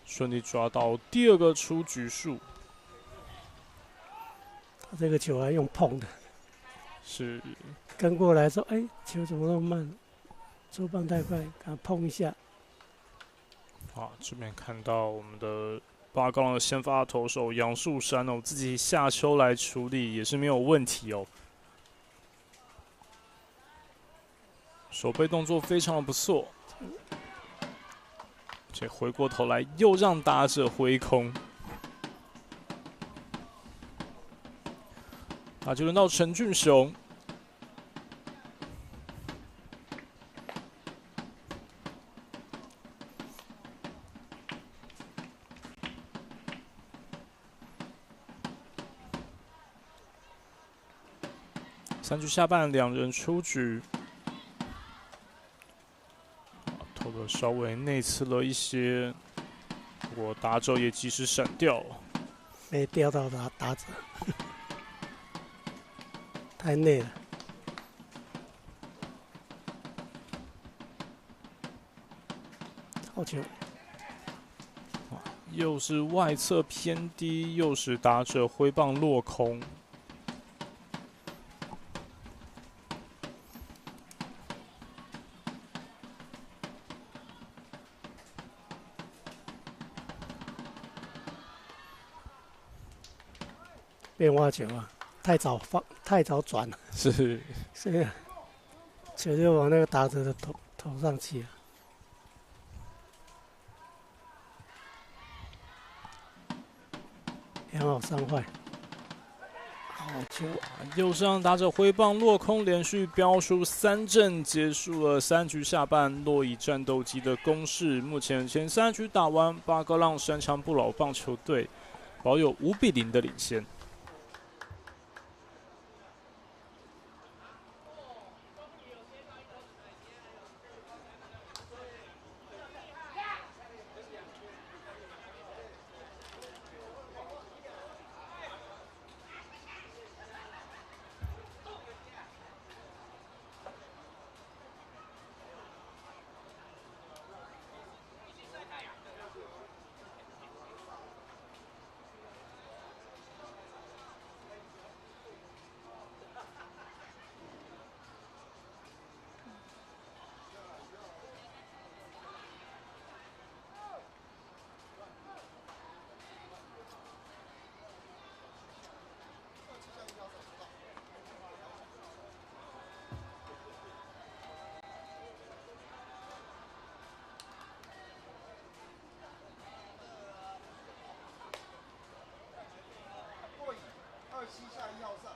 顺利抓到第2个出局数。他这个球还用碰的，是跟过来说：“哎，球怎么那么慢？出棒太快，给他碰一下。”这边看到我们的八高浪的先发投手杨树山哦，自己下球来处理也是没有问题哦。手背动作非常的不错，且回过头来又让打者挥空。打球轮到陈俊雄。3局下半，两人出局，投的稍微内刺了一些，不过打者也及时闪掉，没掉到打者，太内了。好球！又是外侧偏低，又使打者挥棒落空。变化球啊，太早转了，是，所以球就往那个打者的头上去了。两好三坏，好球！又是让打者挥棒落空，连续飙出3振，结束了3局下半洛以战斗机的攻势。目前前3局打完，八哥浪山枪不老棒球队保有5-0的领先。27下1号上。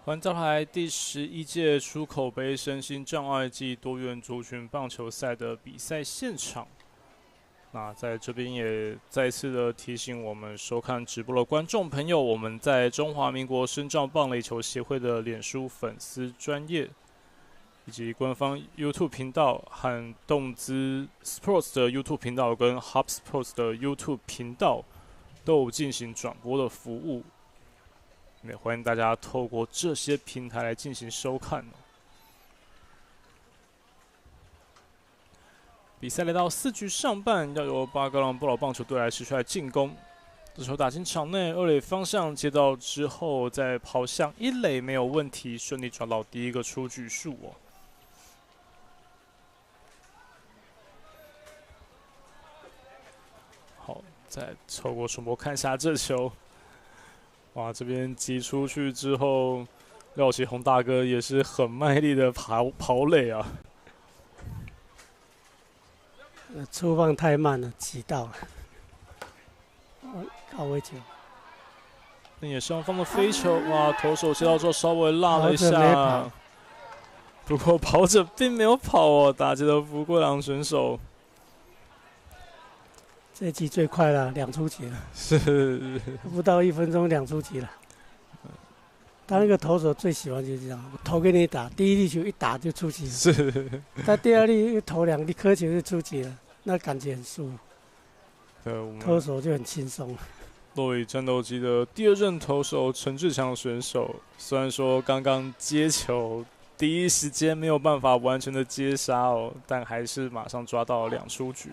欢迎再来第11届出口杯身心障碍暨多元族群棒球赛的比赛现场。那在这边也再次的提醒我们收看直播的观众朋友，我们在中华民国身障棒垒球协会的脸书粉丝专页，以及官方 YouTube 频道和动资 Sports 的 YouTube 频道跟 Hub Sports 的 YouTube 频道都有进行转播的服务。也欢迎大家透过这些平台来进行收看。比赛来到4局上半，要由八哥浪不老棒球队来持续来进攻。这球打进场内，二垒方向接到之后，再跑向一垒没有问题，顺利抓到第一个出局数哦。好，再透过重播看一下这球。哇，这边击出去之后，廖启宏大哥也是很卖力的跑垒啊。出棒太慢了，挤到了。高位球。内野上方的飞球，哇，投手接到之后稍微落了一跑者没下跑，不过跑者并没有跑哦，打击的福贵郎选手这一局最快了，2出局了，是不到1分钟2出局了。他那个投手最喜欢就是这样，我投给你打，第一粒球一打就出局了，是，他第二粒投2颗球就出局了，那感觉很舒服，投手就很轻松。洛邑战斗机的第2任投手陈志强选手，虽然说刚刚接球第一时间没有办法完全的接杀哦，但还是马上抓到了2出局。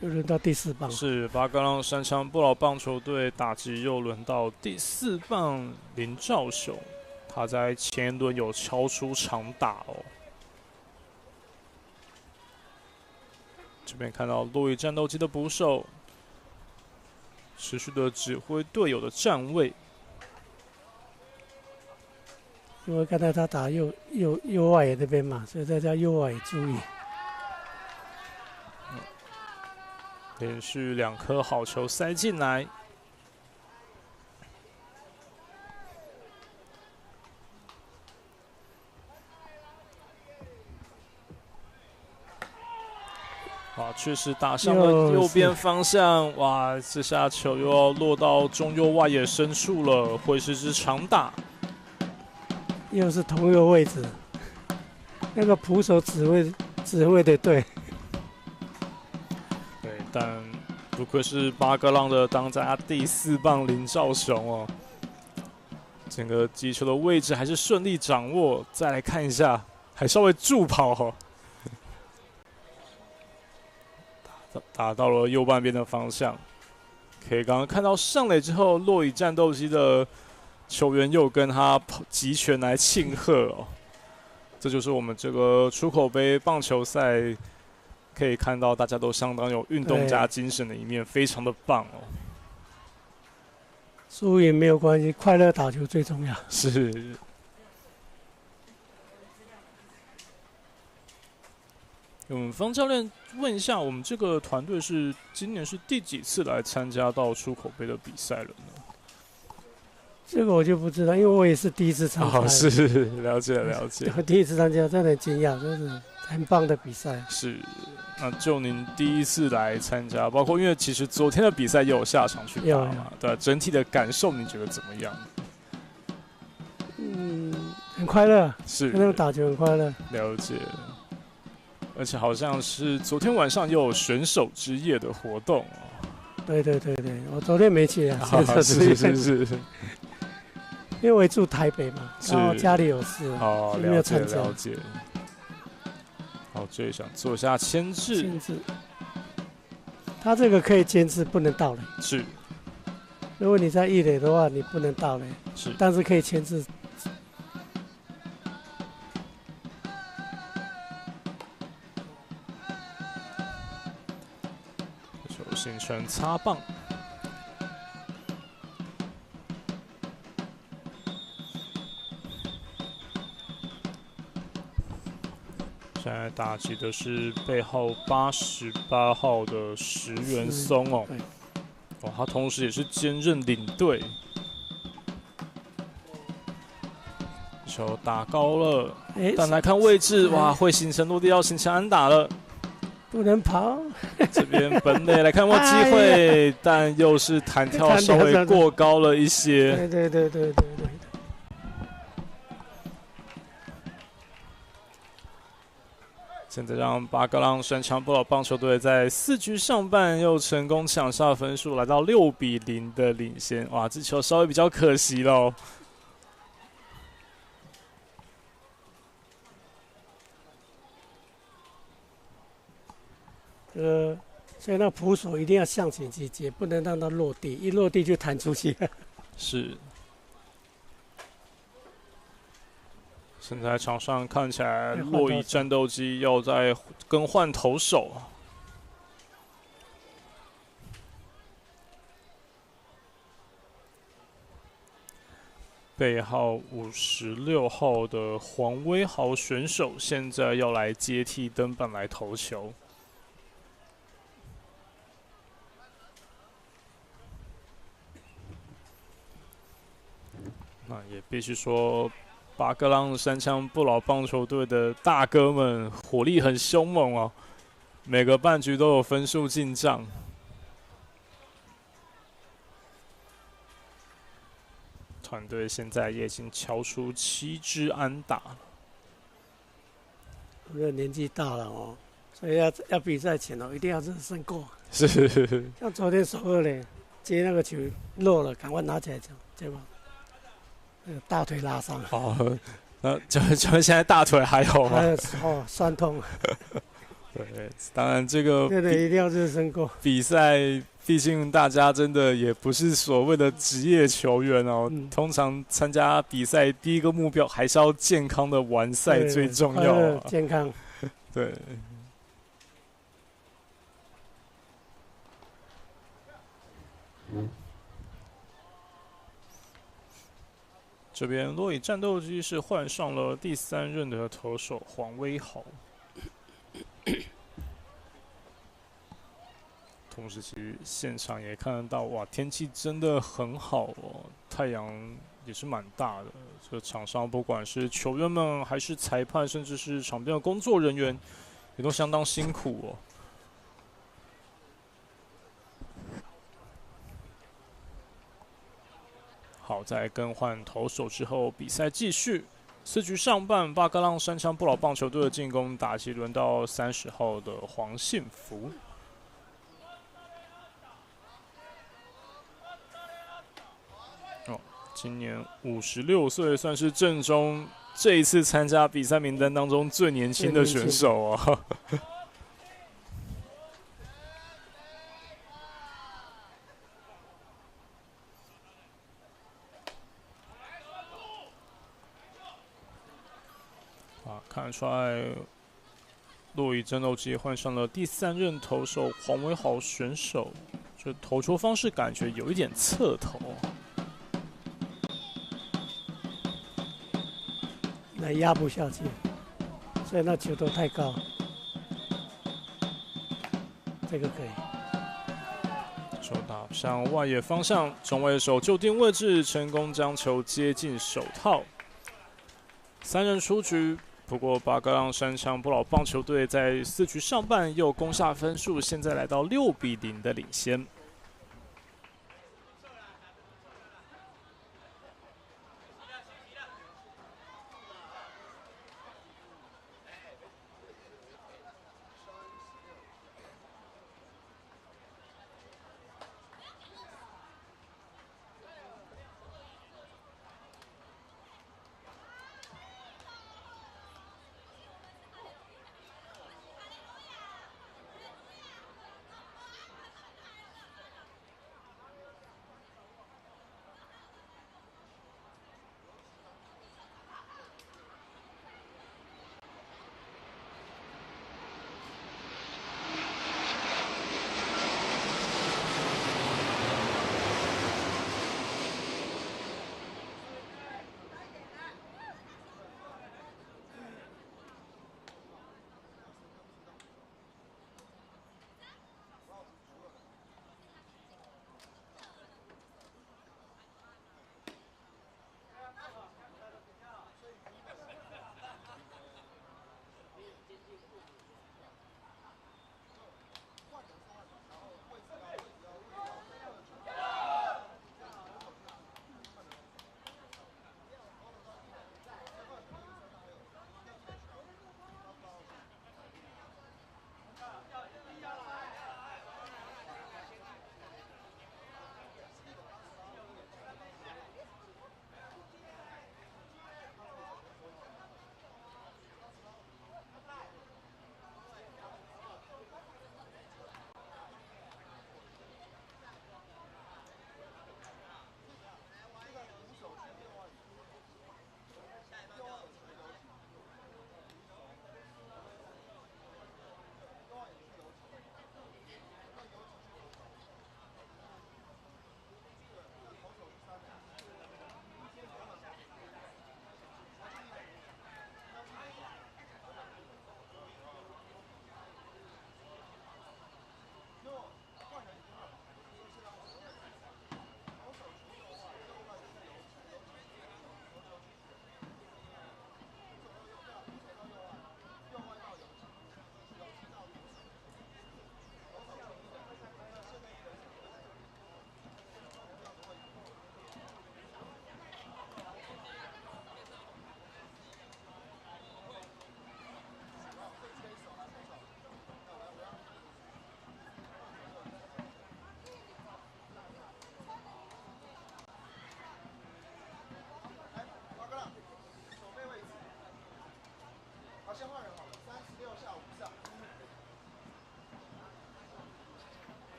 又轮到第4棒，是巴哥浪山枪不老棒球队打击又轮到第4棒林兆雄，他在前一轮有敲出长打哦。这边看到洛邑战斗机的捕手持续的指挥队友的站位，因为刚才他打右外野那边嘛，所以大家右外野注意。连续2颗好球塞进来。哇，确实打向了右边方向，哇，这下球又要落到中右外野深处了，会是支长打。又是同一个位置，那个捕手指挥的对。对，但不愧是巴哥浪的当家第4棒林兆雄哦，整个击球的位置还是顺利掌握。再来看一下，还稍微助跑哦，打到了右半边的方向。可以刚刚看到上垒之后，洛邑战斗机的球员又跟他击拳来庆贺哦。这就是我们这个出口杯棒球赛。可以看到大家都相当有运动家精神的一面，非常的棒哦。输赢没有关系，快乐打球最重要。是。我们方教练问一下，我们这个团队是今年是第几次来参加到出口杯的比赛了呢？这个我就不知道，因为我也是第一次参加。哦，是了解了解。我第一次参加，真的很惊讶，真是很棒的比赛。是。那就您第一次来参加，包括因为其实昨天的比赛也有下场去打嘛，对，整体的感受你觉得怎么样？很快乐，是跟他们打球很快乐。了解，而且好像是昨天晚上又有选手之夜的活动哦。对，我昨天没去啊，是，因为我住台北嘛，然后家里有事，哦，没有参加。了解。好，这一想做一下牵制。他这个可以牵制，不能盗垒。是。如果你在一垒的话，你不能盗垒。是。但是可以牵制。球形成擦棒。现在打击的是背号88号的石原松哦，哦，他同时也是兼任领队。球打高了，但来看位置，哇，会形成落地要形成安打了，不能跑。这边本垒来看有没有机会，但又是弹跳稍微过高了一些。对。现在让巴哥浪山枪不老棒球队在4局上半又成功抢下分数，来到6-0的领先。哇，这球稍微比较可惜喽。所以那捕手一定要向前去接，不能让它落地，一落地就弹出去了。是。现在场上看起来，洛邑战斗机要在更换投手。背号56号的黄威豪选手现在要来接替登板来投球。那也必须说，巴哥浪山枪不老棒球队的大哥们火力很凶猛哦，每个半局都有分数进账。团队现在也已经敲出7支安打。我的年纪大了哦，所以要比赛前哦，一定要热身过。是，像昨天首二嘞，接那个球漏了，赶快拿起来讲，结果那个大腿拉伤。哦，那就现在大腿还有吗？还有哦，酸痛。对，当然这个对，一定要热身过。比赛毕竟大家真的也不是所谓的职业球员哦，通常参加比赛第一个目标还是要健康的完赛最重要啊。健康。对。这边洛以战斗机是换上了第3任的投手黄威豪。同时，其实现场也看得到，哇，天气真的很好哦，太阳也是蛮大的。这场上不管是球员们，还是裁判，甚至是场边的工作人员，也都相当辛苦哦。好，在更换投手之后，比赛继续。4局上半，巴哥浪山枪不老棒球队的进攻打击轮到30号的黄信福。今年56岁，算是阵中这一次参加比赛名单当中最年轻的选手啊。看得出来，洛以战斗机换上了第3任投手黄威豪选手，这投球方式感觉有一点侧投。那压不下去，所以那球都太高。这个可以。球打向外野方向，中外手就定位置，成功将球接进手套。3人出局。不过巴哥浪山枪不老棒球队在4局上半又攻下分数，现在来到6比0的领先。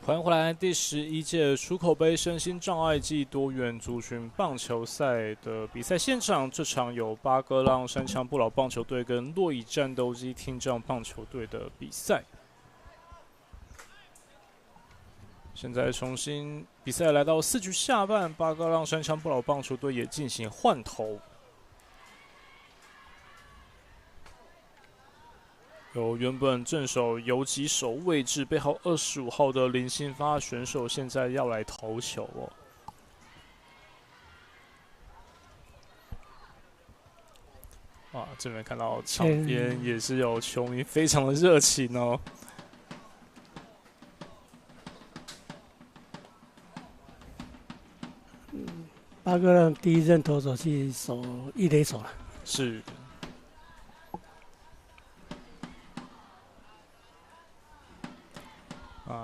欢迎回来，第11届出口杯身心障碍暨多元族群棒球赛的比赛现场，这场有巴哥浪山羌不老棒球队跟洛邑战斗机听障棒球队的比赛。现在重新比赛来到4局下半，巴哥浪山羌不老棒球队也进行换投。由原本正手游击手位置背号25号的林新发选手，现在要来投球哦。啊，这边看到场边也是有球迷非常的热情哦。巴哥浪第一任投手是守一垒手了，是。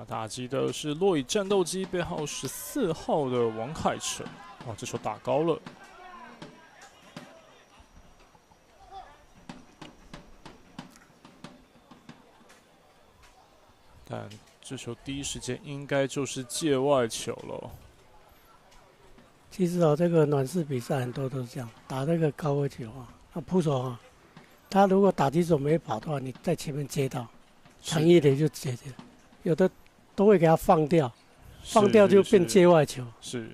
打击的是洛邑战斗机背号14号的王凯成。这球打高了。但这球第一时间应该就是界外球了。其实这个暖式比赛很多都是这样，打那个高位球扑手他如果打击手没跑的话，你在前面接到，长一点就接了，有的都会给他放掉，放掉就变界外球。是，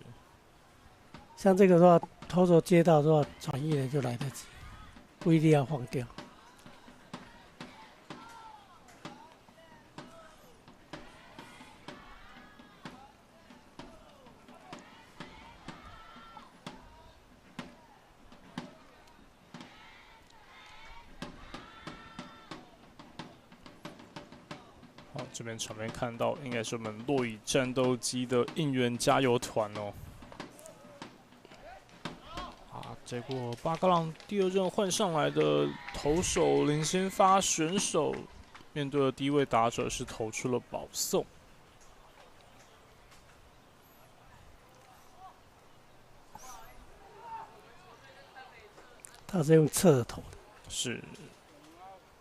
像这个的话，投手接到的话，传一垒就来得及，不一定要放掉。这边场面看到，应该是我们洛邑战斗机的应援加油团哦。结果巴哥浪第2任换上来的投手林新发选手，面对的第一位打者是投出了保送。他是用侧投的，是。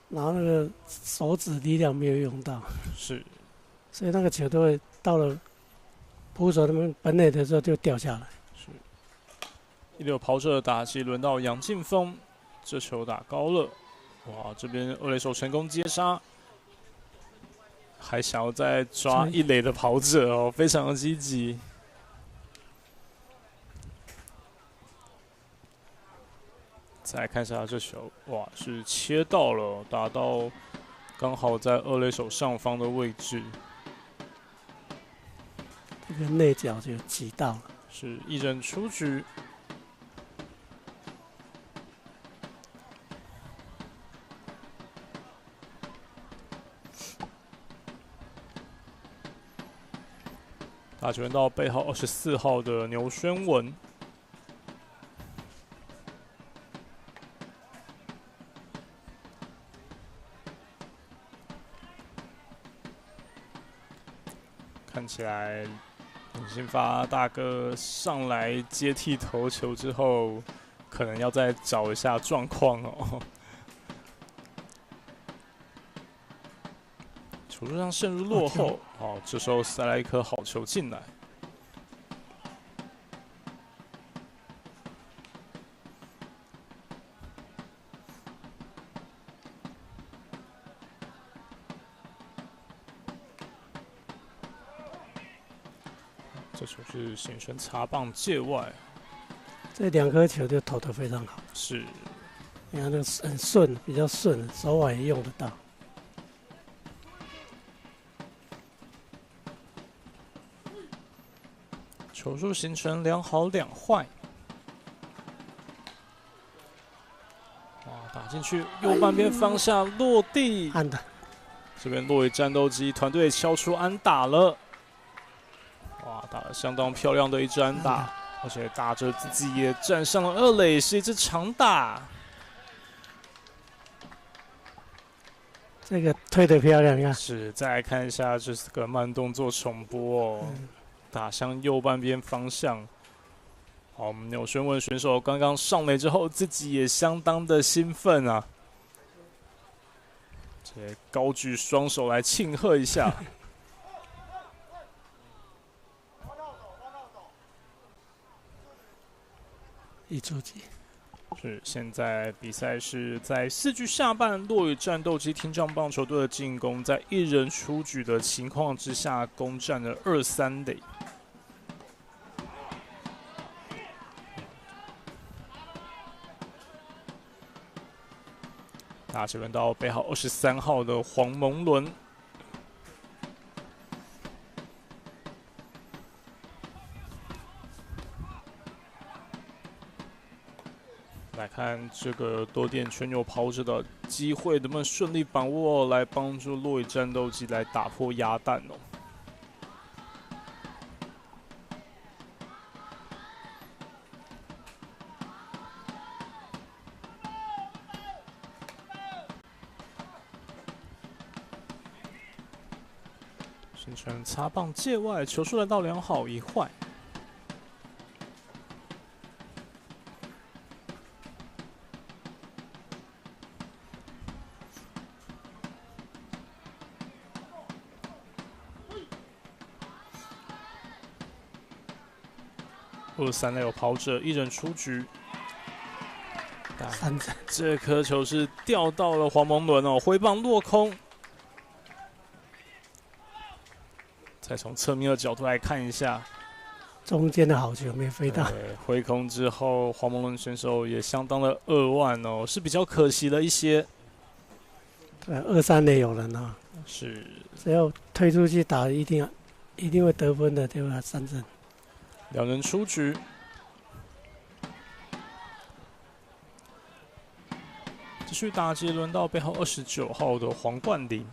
然后那个手指力量没有用到，是，所以那个球都会到了捕手他们本垒的时候就掉下来。是，1-6跑者的打击轮到杨敬峰，这球打高了，哇！这边2垒手成功接杀，还想要再抓1垒的跑者哦，非常的积极。再来看一下这球，哇，是切到了，打到刚好在2垒手上方的位置，这个内角就挤到了，是1人出局。打球到背号24号的牛宣文。看起来林新发大哥上来接替投球之后，可能要再找一下状况哦。球路上陷入落后，这时候塞来一颗好球进来。这球是形成擦棒界外，这2颗球就投得非常好。是，你看那个很顺，比较顺，手腕也用得到。球数形成2好2坏。哇，打进去，右半边方向落地，安打。这边洛邑战斗机团队敲出安打了。哇，打得相当漂亮的一支安打，而且打者自己也站上了2垒，是一支长打。这个推得漂亮，你看。是，再来看一下这是个慢动作重播哦，打向右半边方向。好，我们牛宣文选手刚刚上垒之后，自己也相当的兴奋啊，这高举双手来庆贺一下。一出局。是，现在比赛是在4局下半，落羽战斗机听障棒球队的进攻，在1人出局的情况之下，攻占了2-3垒。打击轮到背号23号的黄蒙伦。来看这个多点全有跑者的机会能不能顺利把握，来帮助落羽战斗机来打破鸭蛋哦。形成擦棒界外，球数来到2好1坏。23垒有跑者，1人出局。3振，这颗球是掉到了黄蒙伦哦，挥棒落空。再从侧面的角度来看一下，中间的好球没飞到。挥空之后，黄蒙伦选手也相当的扼腕哦，是比较可惜的一些。对，2、3垒有人啊，是，只要推出去打，一定会得分的，对吧？3振。2人出局。继续打击，轮到背号29号的黄冠霖。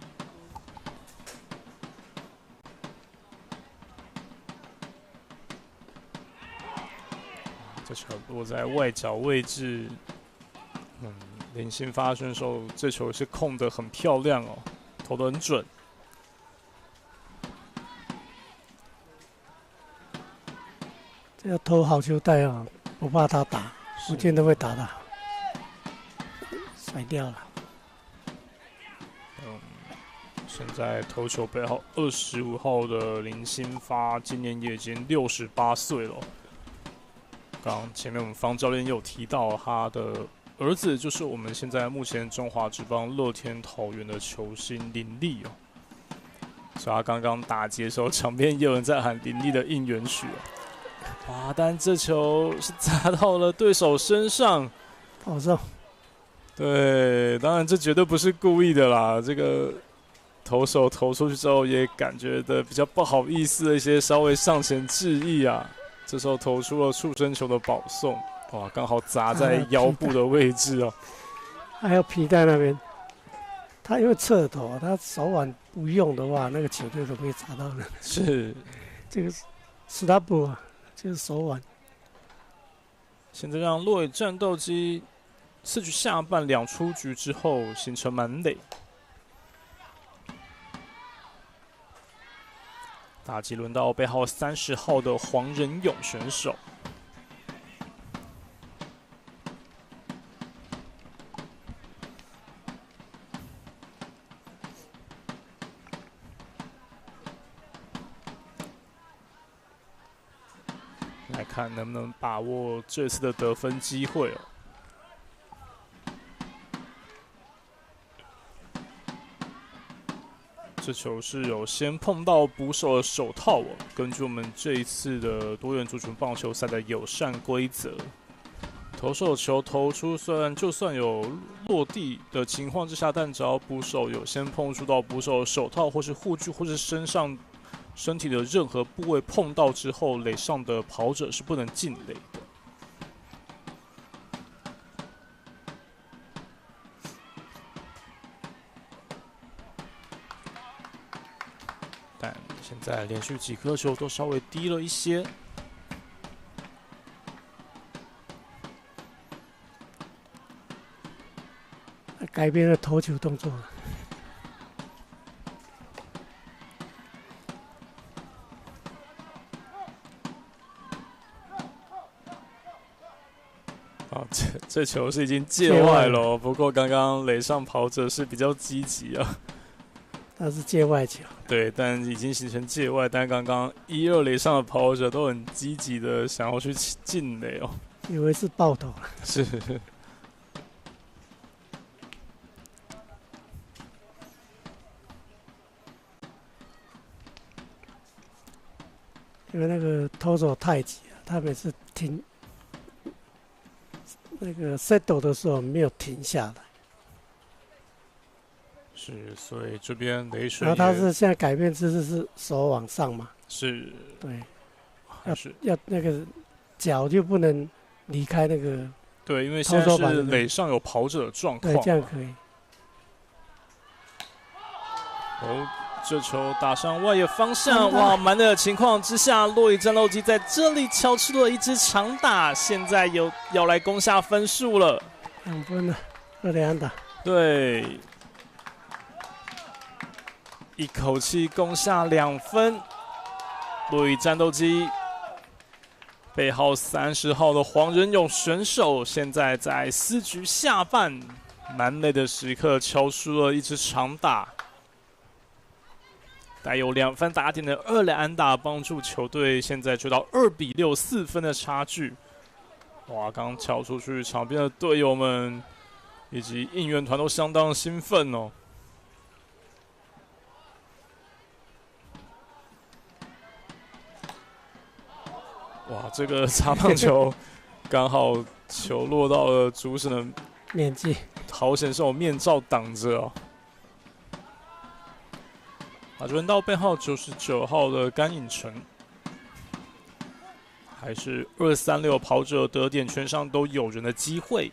这球落在外角位置，林新发选手这球是控得很漂亮哦，投得很准。这要投好球带啊，不怕他打，不见得会打的好，甩掉了。现在投球背号25号的林新发，今年也已经68岁了。刚前面我们方教练也有提到，他的儿子就是我们现在目前中华职棒乐天桃园的球星林立哦。所以他刚刚打击的时候，场边也有人在喊林立的应援曲哦。哇！但这球是砸到了对手身上，跑上。对，当然这绝对不是故意的啦。这个投手投出去之后，也感觉的比较不好意思的一些，稍微上前致意啊。这时候投出了触身球的保送，哇，刚好砸在腰部的位置哦。还有皮带那边，他因为侧投，他手腕不用的话，那个球就容易砸到人。是，这个斯拉布啊，就是手腕。现在让落羽战斗机4局下半2出局之后，形成满垒。打击轮到背号30号的黄仁勇选手。来看能不能把握这次的得分机会哦。这球是有先碰到捕手的手套哦。根据我们这一次的多元族群棒球赛的友善规则，投手球投出，就算有落地的情况之下，但只要捕手有先碰触到捕手的手套或是护具或是身体的任何部位碰到之后，垒上的跑者是不能进垒的。但现在连续几颗球都稍微低了一些。改变了投球动作了。这球是已经界外了哦，不过刚刚垒上跑者是比较积极啊。他是界外球。对，但已经形成界外，但刚刚1、2垒上的跑者都很积极的想要去进垒哦。以为是爆头。是。因为那个投手太急了，他每次停那个 settle 的时候没有停下来。是，所以这边雷水。然后他是现在改变姿势是手往上嘛？是。对。是要那个脚就不能离开那个。对，因为现在是垒上有跑者的状况。对，这样可以。哦，这球打上外野方向，哇！满垒的情况之下，洛伊战斗机在这里敲出了一支长打，现在要来攻下分数了。2分了，2垒安打。对，一口气攻下2分。洛伊战斗机背号30号的黄仁勇选手，现在在4局下半满垒的时刻敲出了一支长打。带有2分打点的2垒安打，帮助球队现在追到2比6 4分的差距。哇，刚敲出去，场边的队友们以及应援团都相当兴奋哦。哇，这个擦棒球刚好球落到了主审的面镜，好险是有面罩挡着哦。轮到背号99号的甘颖成，还是236跑者得点圈上都有人的机会。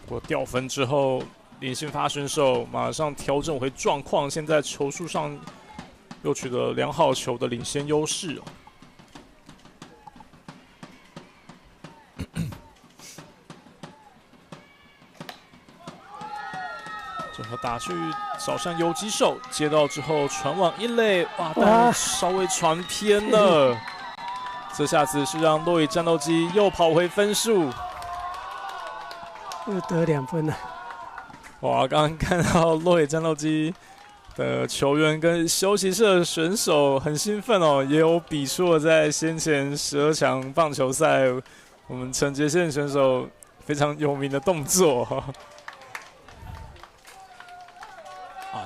不过掉分之后，林信发选手马上调整回状况，现在球数上又取得良好球的领先优势哦。最后打去找上游击手，接到之后传往一垒，哇，但稍微传偏了。这下子是让洛伊战斗机又跑回分数，又得2分了。哇，刚刚看到洛伊战斗机的球员跟休息室的选手很兴奋哦，也有比出了在先前12强棒球赛我们陈杰宪选手非常有名的动作。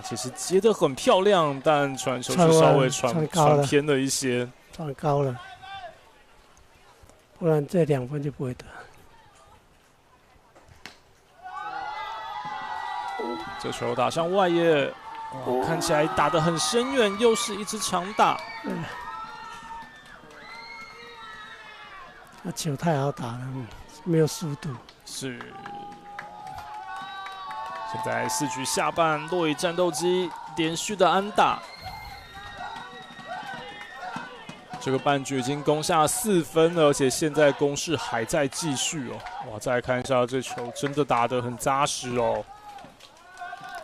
其实接得很漂亮，但传球是稍微传偏了一些，传高了，不然这2分就不会得。这球打向外野，看起来打得很深远，又是一支长打。那球太好打了，没有速度。是。现在4局下半，洛伊战斗机连续的安打，这个半局已经攻下4分了，而且现在攻势还在继续哦。哇，再来看一下这球，真的打得很扎实哦。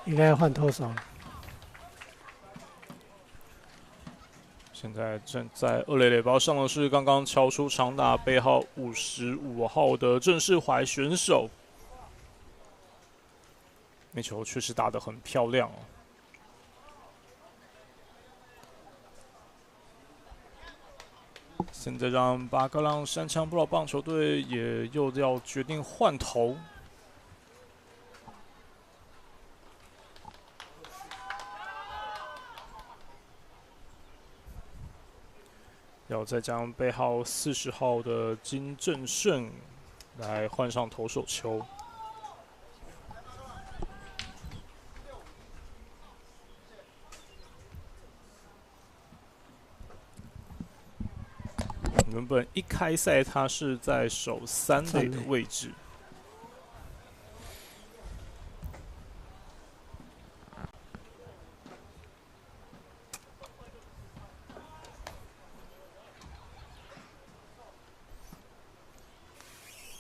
应该要换投手了。现在正在2垒垒包上的是刚刚敲出长打背号55号的郑世怀选手。那球确实打得很漂亮哦。现在让巴格朗山枪不老棒球队也又要决定换头。要再将背号40号的金正胜来换上投手球。原本一开赛他是在守3垒的位置，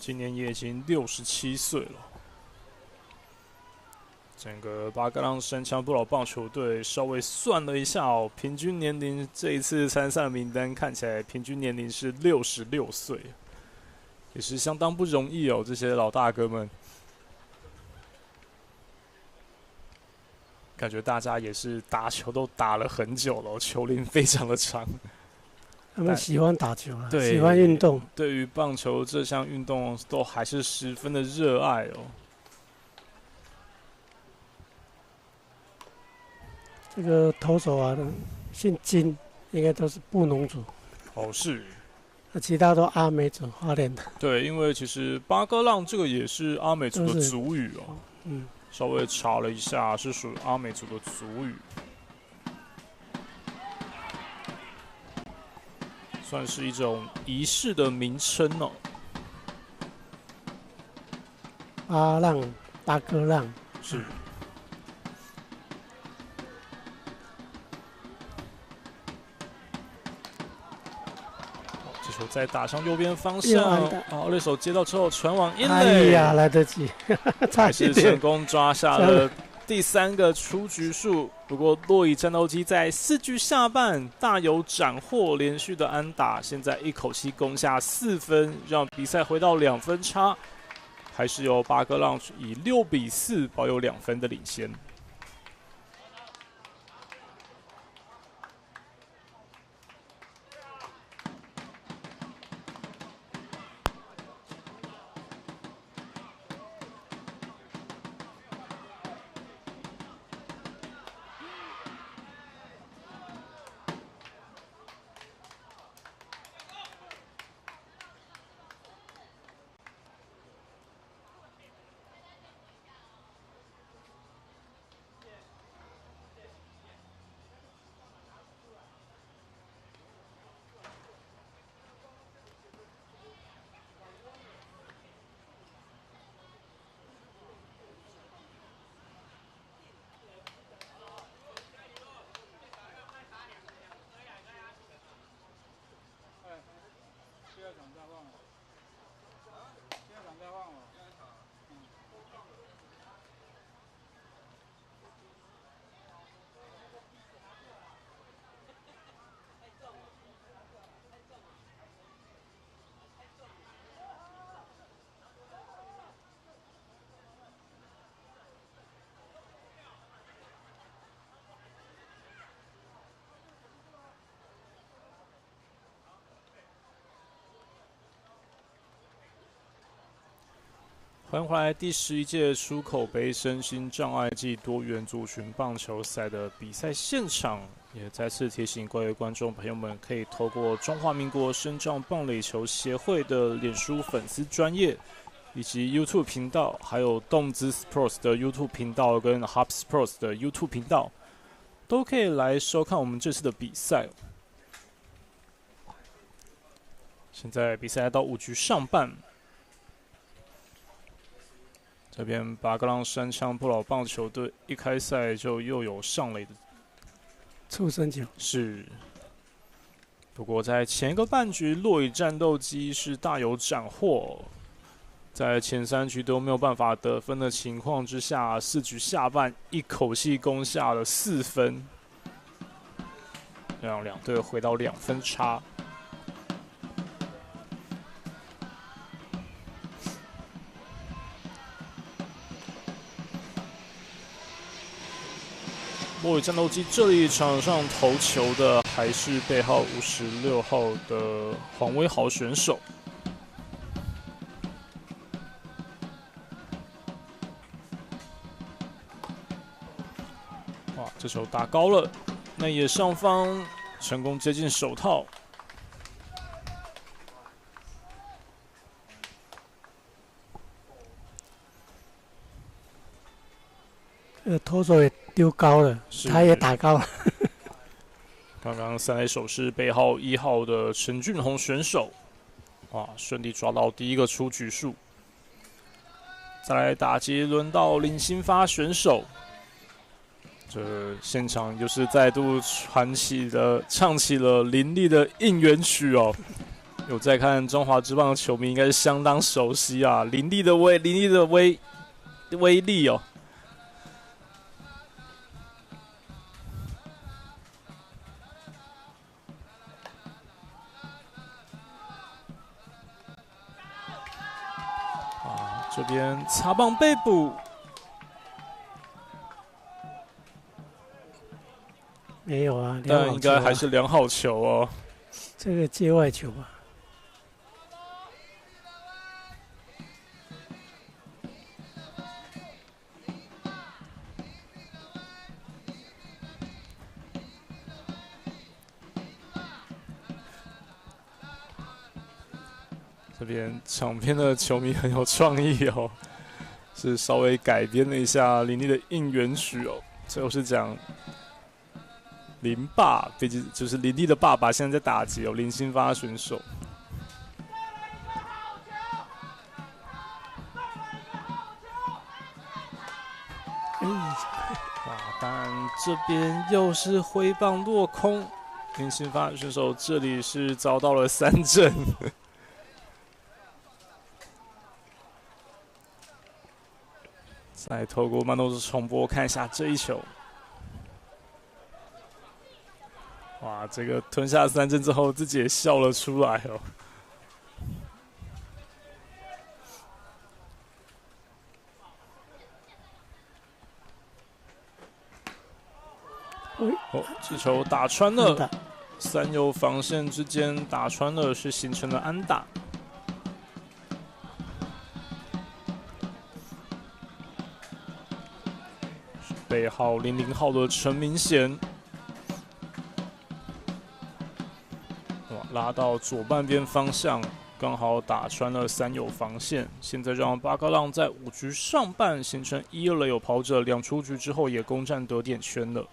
今年也已经67岁了。整个巴格朗山枪不老棒球队稍微算了一下哦，平均年龄这一次参赛名单看起来平均年龄是66岁，也是相当不容易哦，这些老大哥们。感觉大家也是打球都打了很久了，球龄非常的长。他们喜欢打球啊，对，喜欢运动，对于棒球这项运动都还是十分的热爱哦。这个投手啊，姓金，应该都是布农族。哦，是。那其他都阿美族花莲的。对，因为其实巴哥浪这个也是阿美族的族语哦。嗯。稍微查了一下，是属于阿美族的族语，算是一种仪式的名称哦。巴哥浪是。这球再打向右边方向，好，垒手接到之后传往一垒，哎呀，来得及，还是成功抓下了第3个出局数。不过洛邑战斗机在4局下半大有斩获，连续的安打，现在一口气攻下4分，让比赛回到2分差，还是由巴哥浪以6-4保有2分的领先。欢迎回来，第11届出口杯身心障碍暨多元族群棒球赛的比赛现场，也再次提醒各位观众朋友们，可以透过中华民国身障棒垒球协会的脸书粉丝专页，以及 YouTube 频道，还有动资 Sports 的 YouTube 频道跟 Hub Sports 的 YouTube 频道，都可以来收看我们这次的比赛。现在比赛到5局上半。这边巴哥浪山枪不老棒球队一开赛就又有上垒的触身球，是。不过在前一个半局，洛邑战斗机是大有斩获，在前3局都没有办法得分的情况之下，4局下半一口气攻下了4分，让两队回到2分差。洛邑战斗机这里场上投球的还是背号56号的黄威豪选手。哇，这球打高了，内野上方成功接近手套。投手也丢高了，他也打高了。刚刚3垒手是背号1号的陈俊宏选手，哇，顺利抓到第1个出局数。再来打击，轮到林新发选手。这现场又是再度唱起了林立的应援曲哦。有在看中华职棒的球迷应该是相当熟悉啊，林立的威力哦。这边擦棒被捕，没有啊，量好但应该还是量好球哦。这个界外球吧。这边场边的球迷很有创意哦，是稍微改编了一下林立的应援曲哦。最后是讲林爸，毕竟就是林立的爸爸，现在在打击哦，林新发选手。哇！但这边又是挥棒落空，林新发选手这里是遭到了3振。再透过慢动作重播看一下这一球。哇，这个吞下3振之后，自己也笑了出来哦。哦，这球打穿了3游防线之间，打穿了，是形成了安打。背号00号的陈明贤，哇，拉到左半边方向，刚好打穿了3游防线。现在让巴高浪在5局上半形成1、2垒有跑者，2出局之后也攻占得点圈了。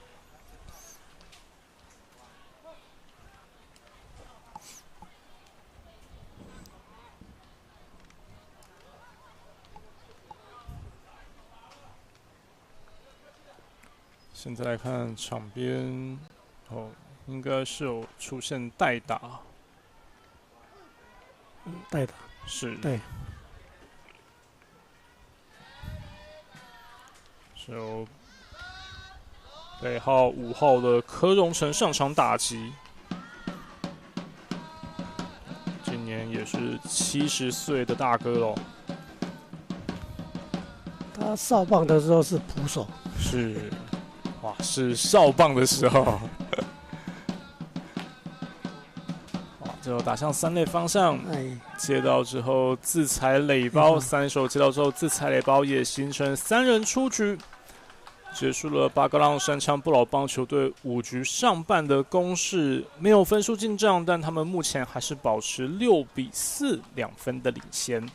现在来看场边，哦，应该是有出现代打，代打是，对，是由背号5号的柯荣成上场打击，今年也是70岁的大哥喽。他少棒的时候是捕手，是。哇，是少棒的时候，哇，最后打向3垒方向，接到之后自踩垒包，3手接到之后自踩垒包，也形成3人出局，结束了巴高浪山羌不老棒球队5局上半的攻势，没有分数进账，但他们目前还是保持6比4，2分的领先。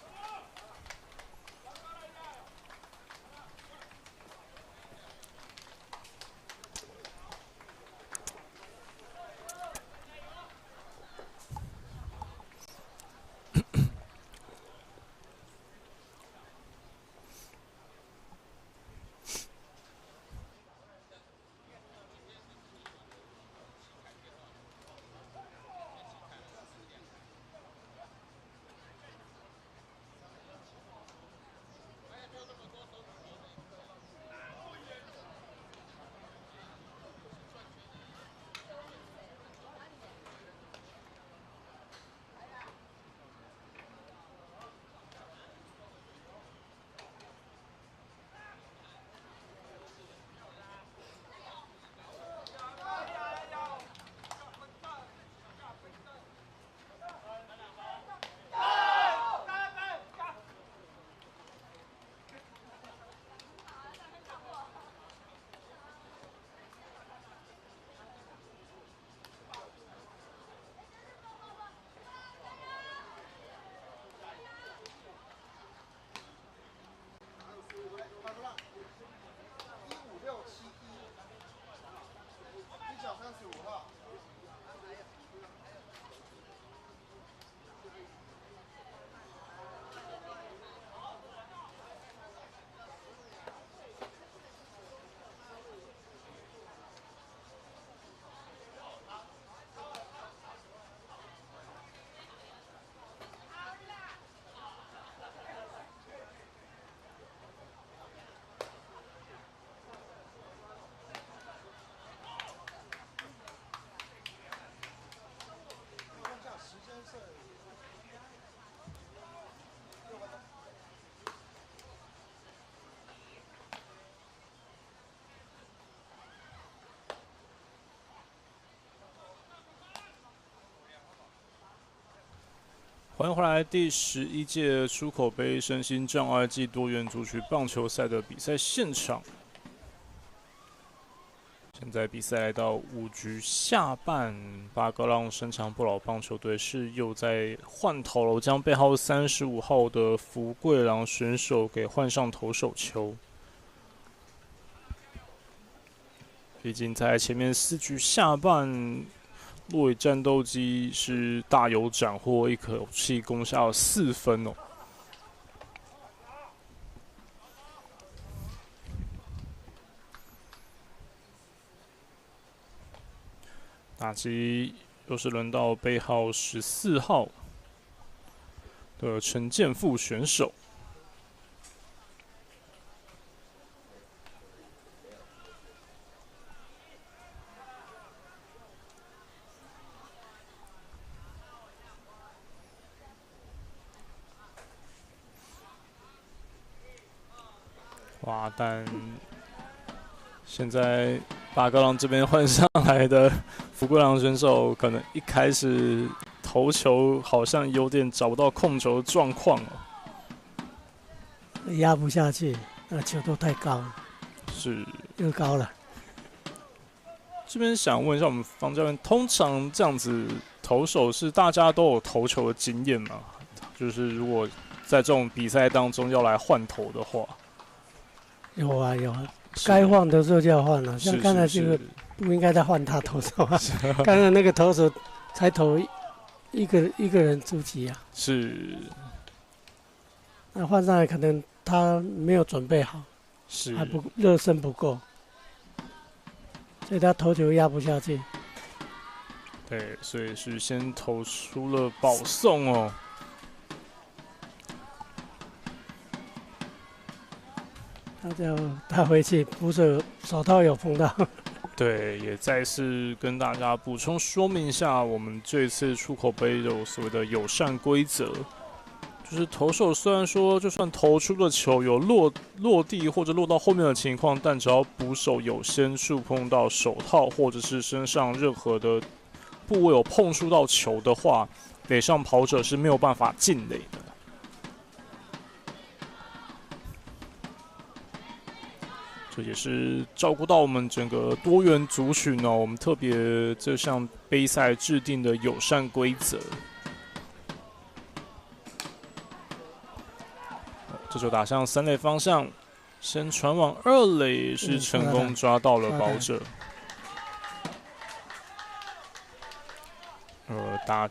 欢迎回来，第11届出口杯身心障碍暨多元族群棒球赛的比赛现场。现在比赛来到5局下半，巴哥浪伸长不老棒球队是又在换投了，将背号35号的福贵郎选手给换上投手球。毕竟在前面4局下半。洛伊战斗机是大有斩获，一口气攻下了4分哦。打击又是轮到背号14号的陈建富选手。哇！但现在巴哥浪这边换上来的福贵郎选手，可能一开始投球好像有点找不到控球的状况哦，压不下去，那球都太高了，是又高了。这边想问一下我们方教练，通常这样子投手是大家都有投球的经验吗？就是如果在这种比赛当中要来换投的话。有啊有啊，该换的时候就要换了。像刚才这个不应该再换他投手啊，刚才那个投手才投一个人出击啊。是。那换上来可能他没有准备好，是还不热身不够，所以他投球压不下去。对，所以是先投出了保送哦。他回去捕手手套有碰到。对，也再次跟大家补充说明一下，我们这次出口杯有所谓的友善规则，就是投手虽然说就算投出的球有落地或者落到后面的情况，但只要捕手有先触碰到手套或者是身上任何的部位有碰触到球的话，垒上跑者是没有办法进垒的。这也是照顾到我们整个多元族群哦，我们特别这项杯赛制定的友善规则。这球打向3垒方向，先传往2垒，是成功抓到了保者。打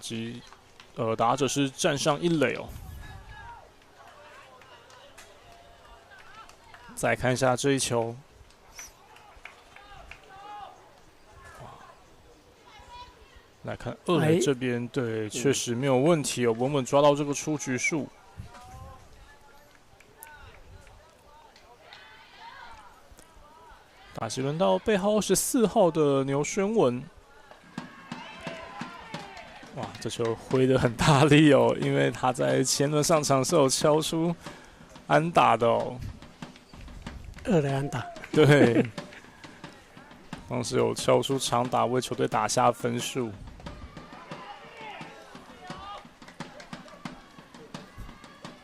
者是站上1垒哦。再看一下这一球，来看2垒这边，对，确实没有问题哦，稳稳抓到这个出局数。打击轮到背号24号的牛宣文，哇，这球挥得很大力哦，因为他在前轮上场是有敲出安打的哦。2垒安打，对，当时有敲出长打，为球队打下分数。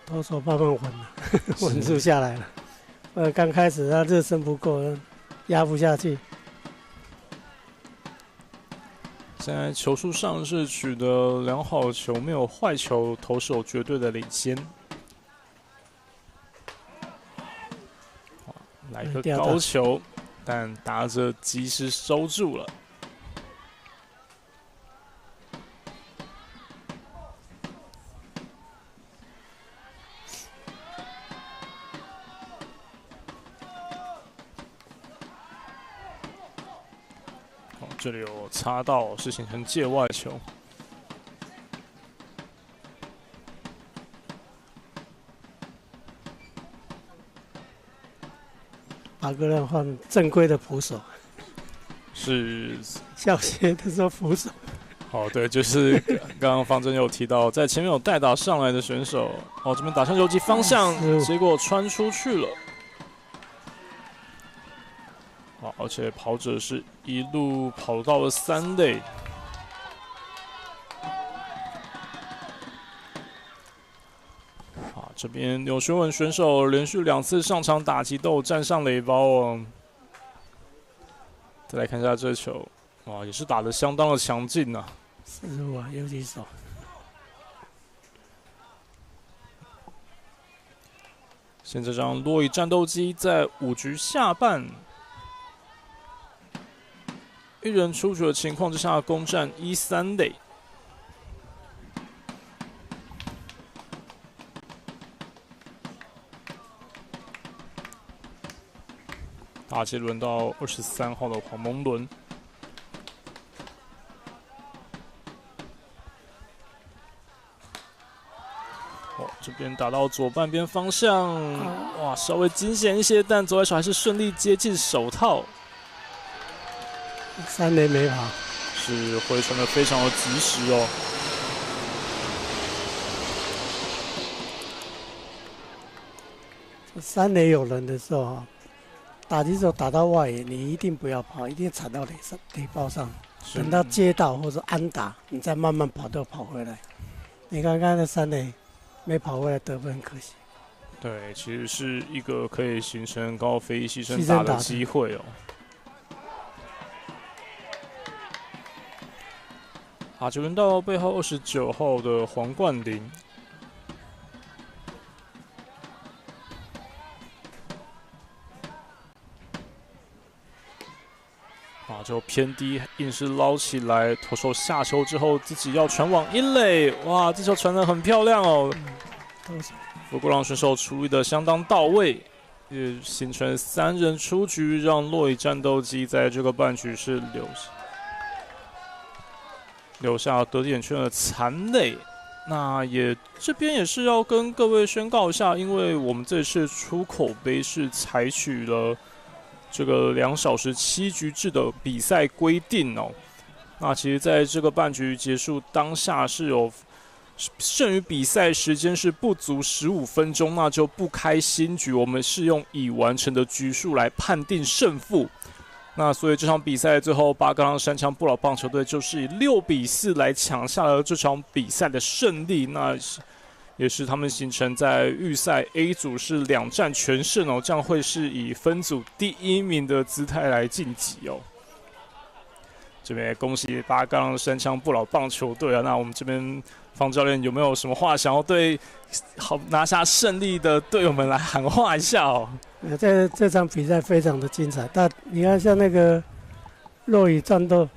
投手慢慢稳了，稳住下来了。刚开始他热身不够，压不下去。现在球数上是取得良好球，没有坏球，投手绝对的领先。来个高球，但打者及时收住了。这里有擦到，是形成界外球。巴哥浪换正规的捕手，是小学的时候捕手。哦，对，就是刚刚方正有提到，在前面有代打上来的选手，哦，这边打向游击方向，结果穿出去了。哦，而且跑者是一路跑到了3垒。这边柳学文选手连续2次上场打击都有站上垒包哦。再来看一下这球，哇，也是打得相当的强劲啊。失误啊，游击手。现在这样洛邑战斗机在5局下半1人出局的情况之下，攻占1-3垒。打击轮到23号的黄蒙伦。哦，这边打到左半边方向，哇，稍微惊险一些，但左外手还是顺利接近手套。3垒没跑，是回传的非常的及时哦。3垒有人的时候啊，打击手打到外野，你一定不要跑，一定铲到垒包上，等到接到或者安打，你再慢慢跑跑回来。你看刚才3垒没跑回来得分，很可惜。对，其实是一个可以形成高飞牺牲打的机会哦。打球轮到背后29号的黄冠霖。把球偏低，硬是捞起来，投手下球之后，自己要传往1垒，哇，这球传得很漂亮哦。不过让选手处理的相当到位，也形成3人出局，让洛邑战斗机在这个半局是留下得点圈的残垒。那这边也是要跟各位宣告一下，因为我们这次出口杯是采取了这个2小时7局制的比赛规定哦。那其实在这个半局结束当下是有剩余比赛时间是不足15分钟，那就不开新局，我们是用已完成的局数来判定胜负。那所以这场比赛最后巴格朗山枪不老棒球队就是以6-4来抢下了这场比赛的胜利，那也是他们形成在预赛 A 组是2战全胜哦，这样会是以分组第1名的姿态来晋级哦。这边也恭喜巴格朗山枪不老棒球队啊！那我们这边方教练有没有什么话想要对好拿下胜利的队友们来喊话一下哦？这场比赛非常的精彩，但你看像那个洛邑战斗，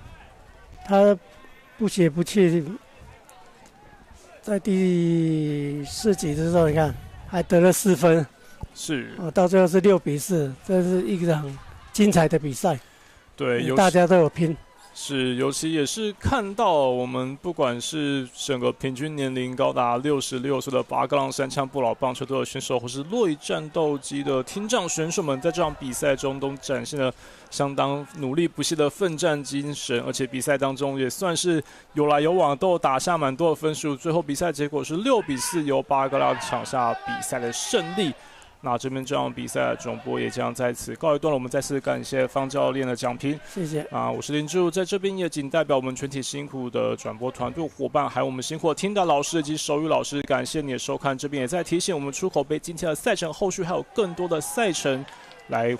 他不血不气，在第4局的时候，你看还得了4分，是到最后是6-4，这是一场精彩的比赛，对，大家都有拼。是，尤其也是看到我们不管是整个平均年龄高达66岁的巴格朗山枪不老棒球队的选手，或是洛邑战斗机的听障选手们，在这场比赛中都展现了相当努力不懈的奋战精神，而且比赛当中也算是有来有往，都有打下蛮多的分数。最后比赛结果是6-4，由巴格朗抢下比赛的胜利。那这边这场比赛的转播也将在此告一段落。我们再次感谢方教练的讲评，谢谢。我是林志儒，在这边也仅代表我们全体辛苦的转播团队伙伴，还有我们辛苦的听的老师以及手语老师，感谢你的收看。这边也在提醒我们出口杯今天的赛程，后续还有更多的赛程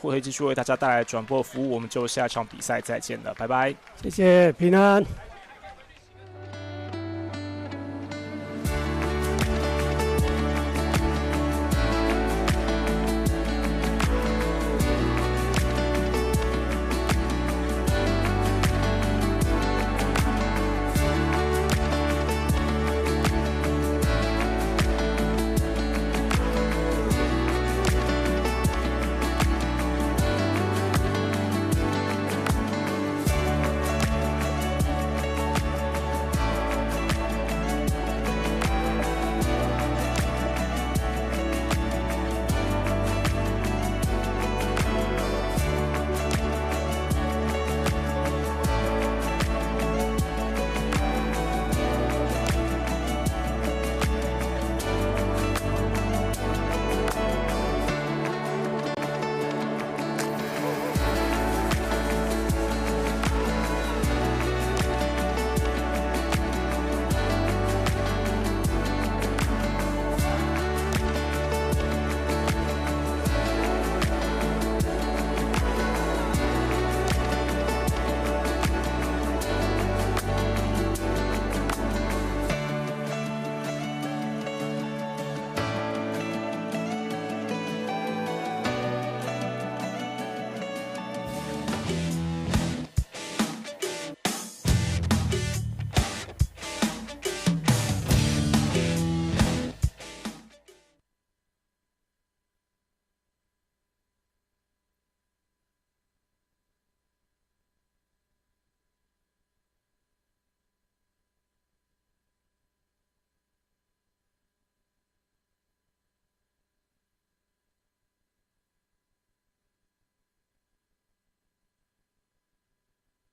会继续为大家带来转播服务。我们就下一场比赛再见了，拜拜，谢谢，平安。